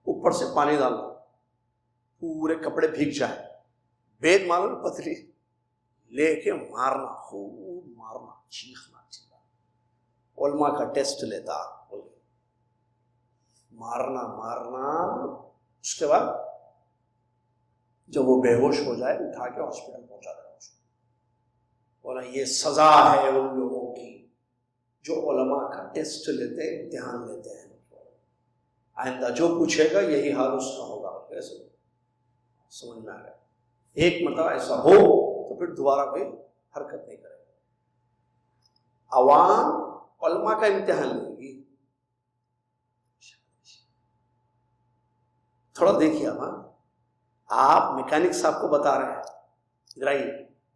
[SPEAKER 1] اوپر سے پانی ڈالنا، پورے کپڑے بھیگ جائیں، بید معلوم پتلی لے کے مارنا، خوب مارنا، چیخنا چلانا. علماء کا ٹیسٹ لیتا، مارنا. اس کے بعد جب وہ بے ہوش ہو جائے اٹھا کے ہاسپٹل پہنچا دینا. بولا یہ سزا ہے ان لوگوں کی جو علماء کا ٹیسٹ لیتے، امتحان لیتے ہیں. آئندہ جو پوچھے گا یہی حال اس کا ہوگا. کیسے سمجھ میں آ گیا؟ ایک مرتبہ ایسا ہو تو پھر دوبارہ کوئی حرکت نہیں کرے. عوام علماء کا امتحان لے گی. تھوڑا دیکھیے آپ میکینک صاحب کو بتا رہے ہیں ادھر آئیے،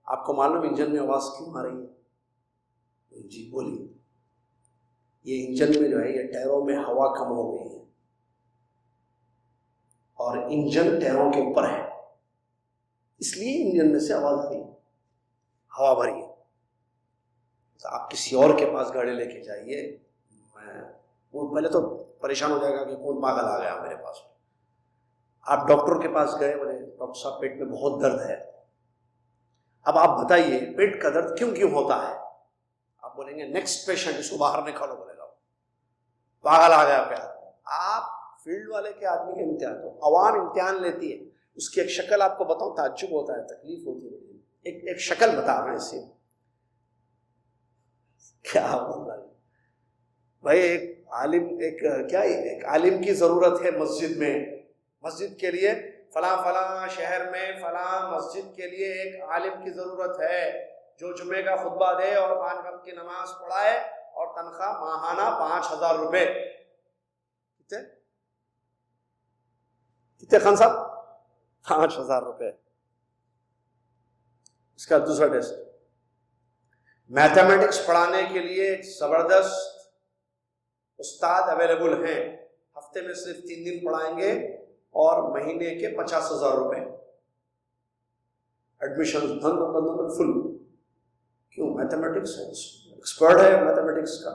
[SPEAKER 1] آپ کو معلوم انجن میں آواز کیوں آ رہی ہے؟ جی بولیے. یہ انجن میں جو ہے یہ ٹائروں میں ہوا کم ہو گئی ہے اور انجن ٹائروں کے اوپر ہے، اس لیے انجن میں سے آواز آ رہی ہے، ہوا بھری ہے. تو آپ کسی اور کے پاس گاڑی لے کے جائیے، وہ پہلے تو پریشان ہو جائے گا کہ کون پاگل آ گیا میرے پاس. آپ ڈاکٹر کے پاس گئے، بولے ڈاکٹر صاحب پیٹ میں بہت درد ہے. اب آپ بتائیے پیٹ کا درد کیوں ہوتا ہے؟ آپ بولیں گے نیکسٹ پیشنٹ، اس کو باہر نکالو. بولے گا پاگل آ گیا کیا؟ آپ فیلڈ والے کے آدمی کے امتحان، تو عوام امتحان لیتی ہے. اس کی ایک شکل آپ کو بتاؤں، تعجب ہوتا ہے، تکلیف ہوتی ہے. ایک شکل بتا رہا ہوں اسے، کیا بول رہا ہے بھائی؟ ایک عالم کی ضرورت ہے مسجد میں. مسجد کے لیے فلاں شہر میں فلاں مسجد کے لیے ایک عالم کی ضرورت ہے جو جمعے کا خطبہ دے اور 5 وقت کی نماز پڑھائے، اور تنخواہ ماہانہ 5,000 روپے. کتنے خان صاحب؟ 5,000 روپے. اس کا دوسرا ٹیسٹ، میتھمیٹکس پڑھانے کے لیے ایک زبردست استاد اویلیبل ہیں، ہفتے میں صرف 3 دن پڑھائیں گے اور مہینے کے 50,000 روپے. ایڈمیشن فل. کیوں؟ میتھمیٹکس ہے، ایکسپرٹ ہے میتھمیٹکس کا.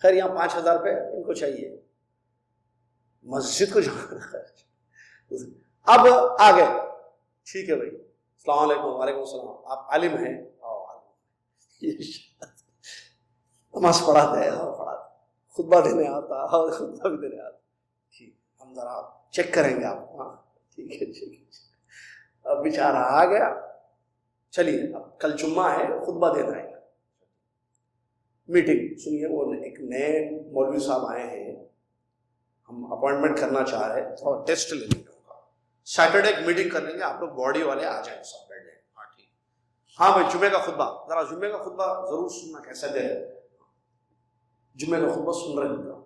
[SPEAKER 1] خیر یہاں 5,000 روپے ان کو چاہیے، مسجد کو جانا ہے. اب آگے ٹھیک ہے بھائی، السلام علیکم. وعلیکم السلام. آپ عالم ہیں؟ نماز پڑھاتے ہیں، ہاں پڑھاتے، خطبہ دینے آتا اور خطبہ بھی دینے آتا، ٹھیک ہم ذرا چیک کریں گے آپ کو، ہاں ٹھیک ہے ٹھیک ہے۔ اب بیچارہ آ گیا، چلیے اب کل جمعہ ہے، خطبہ دینا ہے، میٹنگ سنیے، وہ ایک نئے مولوی صاحب آئے ہیں، ہم اپوائنٹمنٹ کرنا چاہ رہے ہیں، تھوڑا ٹیسٹ لے لیں گے، سیٹرڈے ایک میٹنگ کر لیں گے، آپ لوگ باڈی والے آ جائیں، سب بیٹھ جائیں، ہاں ٹھیک، ہاں بھائی جمعے کا خطبہ، ذرا جمعے کا خطبہ ضرور سننا، کیسے دے جمعے کا خطبہ سن رہے ہیں،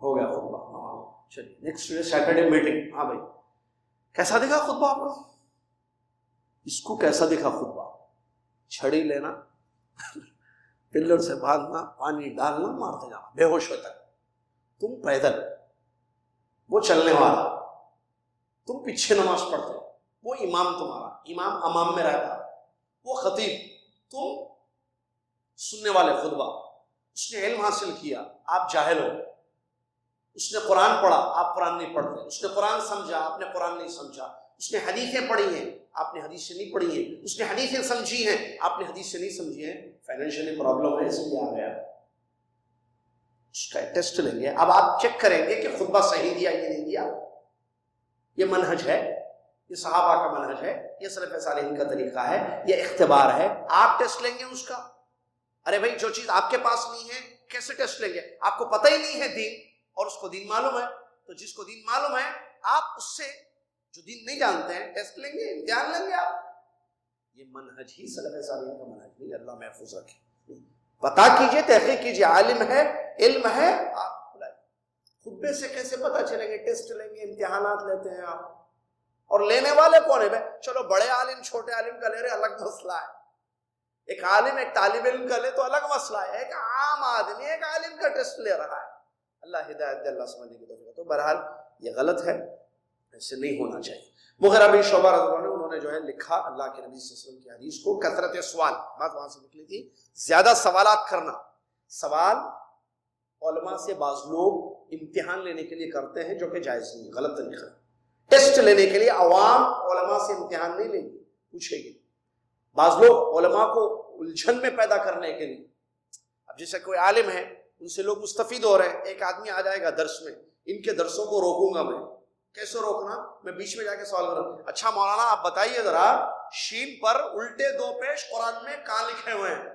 [SPEAKER 1] ہو گیا خطبہ، ہاں چلیے نیکسٹ ڈے سیٹرڈے میٹنگ، ہاں بھائی کیسا دکھا خطبہ آپ کو؟ اس کو کیسا دکھا خطبہ؟ چھڑی لینا، پلر سے باندھنا، پانی ڈالنا، مارتے جانا بے ہوش ہوتا ہے، تم پیدل، وہ چلنے والا، تم پیچھے نماز پڑھتے، وہ امام تمہارا، امام امام میں رہتا، وہ خطیب، تم سننے والے خطبہ، اس نے علم حاصل کیا، آپ جاہل ہو، اس نے قرآن پڑھا، آپ قرآن نہیں پڑھتے، اس نے قرآن سمجھا، آپ نے قرآن نہیں سمجھا، اس نے حدیثیں پڑھی ہیں، آپ نے حدیثیں نہیں پڑھی ہیں، اس نے حدیثیں سمجھی ہیں، آپ نے حدیثیں نہیں سمجھی ہیں، فائنینشلی پرابلم ہے اس لیے آ گیا، اس کا ٹیسٹ لیں گے، اب آپ چیک کریں گے کہ خطبہ صحیح دیا یہ نہیں دیا، یہ منہج ہے، یہ صحابہ کا منہج ہے، یہ سلف صالحین کا طریقہ ہے، یہ اختبار ہے، آپ ٹیسٹ لیں گے اس کا۔ ارے بھائی جو چیز آپ کے پاس نہیں ہے کیسے ٹیسٹ لیں گے؟ آپ کو پتہ ہی نہیں ہے دین، اور اس کو دین معلوم ہے، تو جس کو دین معلوم ہے آپ اس سے جو دین نہیں جانتے ہیں ٹیسٹ لیں گے، امتحان لیں گے آپ۔ یہ منہج ہی سلف صالحین کا منہج نہیں، اللہ محفوظ رکھے، پتا کیجئے، تحقیق کیجئے، عالم ہے، علم ہے، آپ خطبے سے کیسے پتا چلیں گے؟ ٹیسٹ لیں گے، امتحانات لیتے ہیں آپ، اور لینے والے کون ہے؟ چلو بڑے عالم چھوٹے عالم کا لے رہے الگ مسئلہ ہے، ایک عالم ایک طالب علم کا لے تو الگ مسئلہ ہے، ایک عام آدمی ایک عالم کا ٹیسٹ لے رہا ہے، اللہ ہدایت دے، اللہ سمجھنے کی توفیق۔ تو بہرحال یہ غلط ہے، ایسے نہیں ہونا چاہیے۔ مغیرہ بن شعبہ رضی اللہ عنہ انہوں نے جو ہے لکھا اللہ کے نبی صلی اللہ علیہ وسلم کی حدیث کو، کثرت سوال، بات وہاں سے نکلی تھی، زیادہ سوالات کرنا، سوال علماء سے بعض لوگ امتحان لینے کے لیے کرتے ہیں جو کہ جائز نہیں، غلط طریقہ ہے۔ ٹیسٹ لینے کے لیے عوام علماء سے امتحان نہیں لیں گے، پوچھے گی، بعض لوگ علماء کو الجھن میں پیدا کرنے کے لیے، اب جیسے کوئی عالم ہے ان سے لوگ مستفید ہو رہے ہیں، ایک آدمی آ جائے گا درس میں، ان کے درسوں کو روکوں گا میں، کیسے روکنا؟ میں بیچ میں جا کے سوال کروں، اچھا مولانا آپ بتائیے ذرا، شین پر الٹے دو پیش قرآن میں کہاں لکھے ہوئے ہیں؟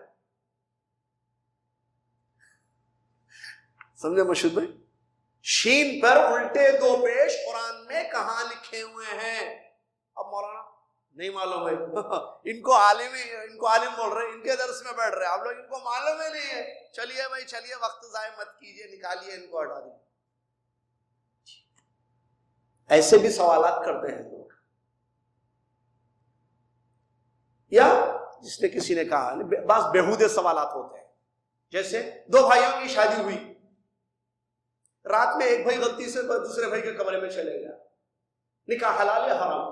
[SPEAKER 1] سمجھے مرشد بھائی؟ شین پر الٹے دو پیش قرآن میں کہاں لکھے ہوئے ہیں؟ اب مولانا نہیں معلوم ہے، ان کو عالم بول رہے ہیں، ان کے درس میں بیٹھ رہے ہیں، آپ لوگ ان کو معلوم ہی نہیں ہے، چلیے بھائی چلیے، وقت ضائع مت کیجیے، نکالیے ان کو، ہٹا دیجیے۔ ایسے بھی سوالات کرتے ہیں لوگ، یا جس نے کسی نے کہا، بعض بیہودے سوالات ہوتے ہیں، جیسے دو بھائیوں کی شادی ہوئی، رات میں ایک بھائی غلطی سے دوسرے بھائی کے کمرے میں چلے گیا، نکاح حلال یا حرام؟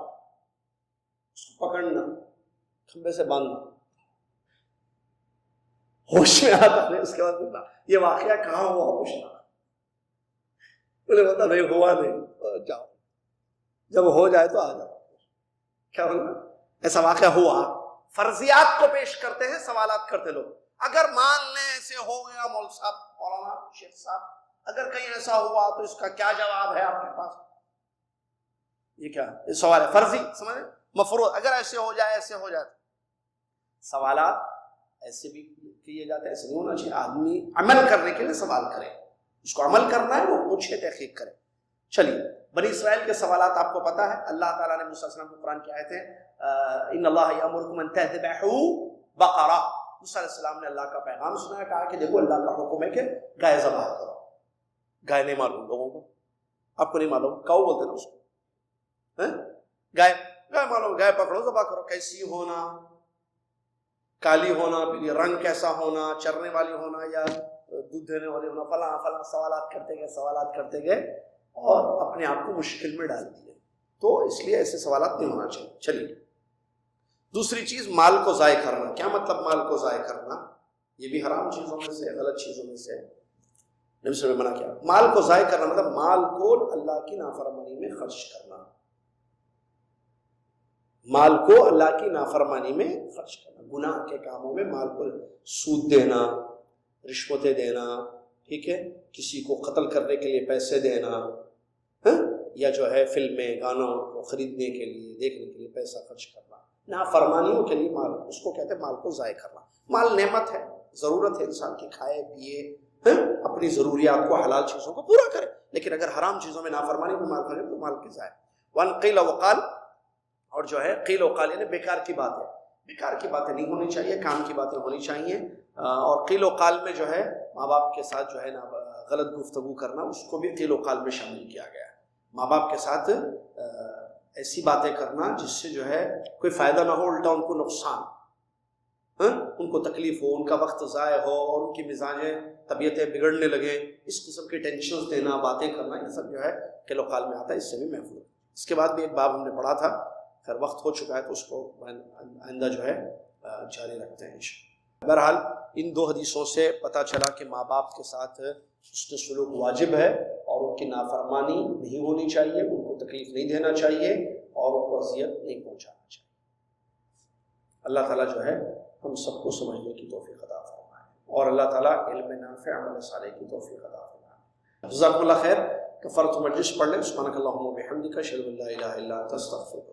[SPEAKER 1] اس کو پکڑنا، کھمبے سے باندھنا، ہوش میں آتا نہیں، اس کے بعد بولنا یہ واقعہ کہاں ہوا، پوچھنا، بولے بتا نہیں ہوا نہیں، جاؤ، جب ہو جائے تو آ جاؤ، کیا بولنا ایسا واقعہ ہوا۔ فرضیات کو پیش کرتے ہیں، سوالات کرتے لوگ، اگر مان لیں ایسے ہو گیا، مول صاحب، مولانا، شیخ صاحب، اگر کہیں ایسا ہوا تو اس کا کیا جواب ہے آپ کے پاس؟ یہ کیا یہ سوال ہے فرضی، سمجھے، مفروض، اگر ایسے ہو جائے ایسے ہو جائے۔ سوالات ایسے بھی کیے جاتے ہیں، ایسے نہیں ہونا چاہیے، آدمی عمل کرنے کے لیے سوال کرے، اس کو عمل کرنا ہے وہ پوچھے، تحقیق کرے۔ چلیے بنی اسرائیل کے سوالات آپ کو پتا ہے، اللہ تعالیٰ نے موسیٰ علیہ السلام کو قرآن کی آیت ہے، ان اللہ یامرکم ان تذبحوا بقرہ، موسیٰ علیہ السلام نے اللہ کا پیغام سنایا، کہا کہ دیکھو اللہ کا حکم ہے کہ گائے ذبح کرو۔ گائے نہیں معلوم لوگوں کو، آپ کو نہیں معلوم، کاؤ بولتے نا اس کو، گائے معلوم، گائے پکڑو ذبح کرو، کیسی ہونا، کالی ہونا، پھر رنگ کیسا ہونا، چرنے والی ہونا یا دودھ دینے والی ہونا، فلاں فلاں سوالات کرتے گئے اور اپنے آپ کو مشکل میں ڈال دیے، تو اس لیے ایسے سوالات نہیں ہونا چاہیے۔ چلیے دوسری چیز، مال کو ضائع کرنا۔ کیا مطلب مال کو ضائع کرنا؟ یہ بھی حرام چیزوں میں سے، غلط چیزوں میں سے، نبی صلی اللہ علیہ وسلم نے منع کیا۔ مال کو ضائع کرنا مطلب مال کو اللہ کی نافرمانی میں خرچ کرنا، مال کو اللہ کی نافرمانی میں خرچ کرنا، گناہ کے کاموں میں مال کو، سود دینا، رشوتیں دینا، ٹھیک ہے، کسی کو قتل کرنے کے لیے پیسے دینا، یا جو ہے فلمیں گانوں کو خریدنے کے لیے دیکھنے کے لیے پیسہ خرچ کرنا، نافرمانیوں کے لیے مال، اس کو کہتے ہیں مال کو ضائع کرنا۔ مال نعمت ہے، ضرورت ہے انسان کی، کھائے پیے، اپنی ضروریات کو، حلال چیزوں کو پورا کرے، لیکن اگر حرام چیزوں میں نافرمانی میں مال کرے تو مال کی ضائع۔ وان قیل وقال، اور جو ہے قیل وقال یعنی بیکار کی بات ہے، بیکار کی باتیں نہیں ہونی چاہیے، کام کی باتیں ہونی چاہیے۔ اور قیل وقال میں جو ہے ماں باپ کے ساتھ جو ہے نا غلط گفتگو کرنا، اس کو بھی قیل وقال میں شامل کیا گیا ہے۔ ماں باپ کے ساتھ ایسی باتیں کرنا جس سے جو ہے کوئی فائدہ نہ ہو، الٹا ان کو نقصان، ان کو تکلیف ہو، ان کا وقت ضائع ہو، اور ان کی مزاجیں، طبیعتیں بگڑنے لگیں، اس قسم کے ٹینشنز دینا، باتیں کرنا، یہ سب جو ہے قیل وقال میں آتا ہے، اس سے بھی محفوظ۔ اس کے بعد بھی ایک باب ہم نے پڑھا تھا، خیر وقت ہو چکا ہے تو اس کو آئندہ جو ہے جاری رکھتے ہیں انشاءاللہ۔ بہرحال ان دو حدیثوں سے پتہ چلا کہ ماں باپ کے ساتھ حسن سلوک واجب ہے، اور ان کی نافرمانی نہیں ہونی چاہیے، ان کو تکلیف نہیں دینا چاہیے، اور ان کو اذیت نہیں پہنچانا چاہیے۔ اللہ تعالیٰ جو ہے ہم سب کو سمجھنے کی توفیق عطا فرمائے، اور اللہ تعالیٰ علم نافع عمل صالح کی توفیق عطا فرمائے۔ جزاکم اللہ خیر۔ کفارۃ مجلس پڑھ لیں۔ سبحانک اللہم و بحمدک، اشہد ان لا الہ الا انت، استغفرک۔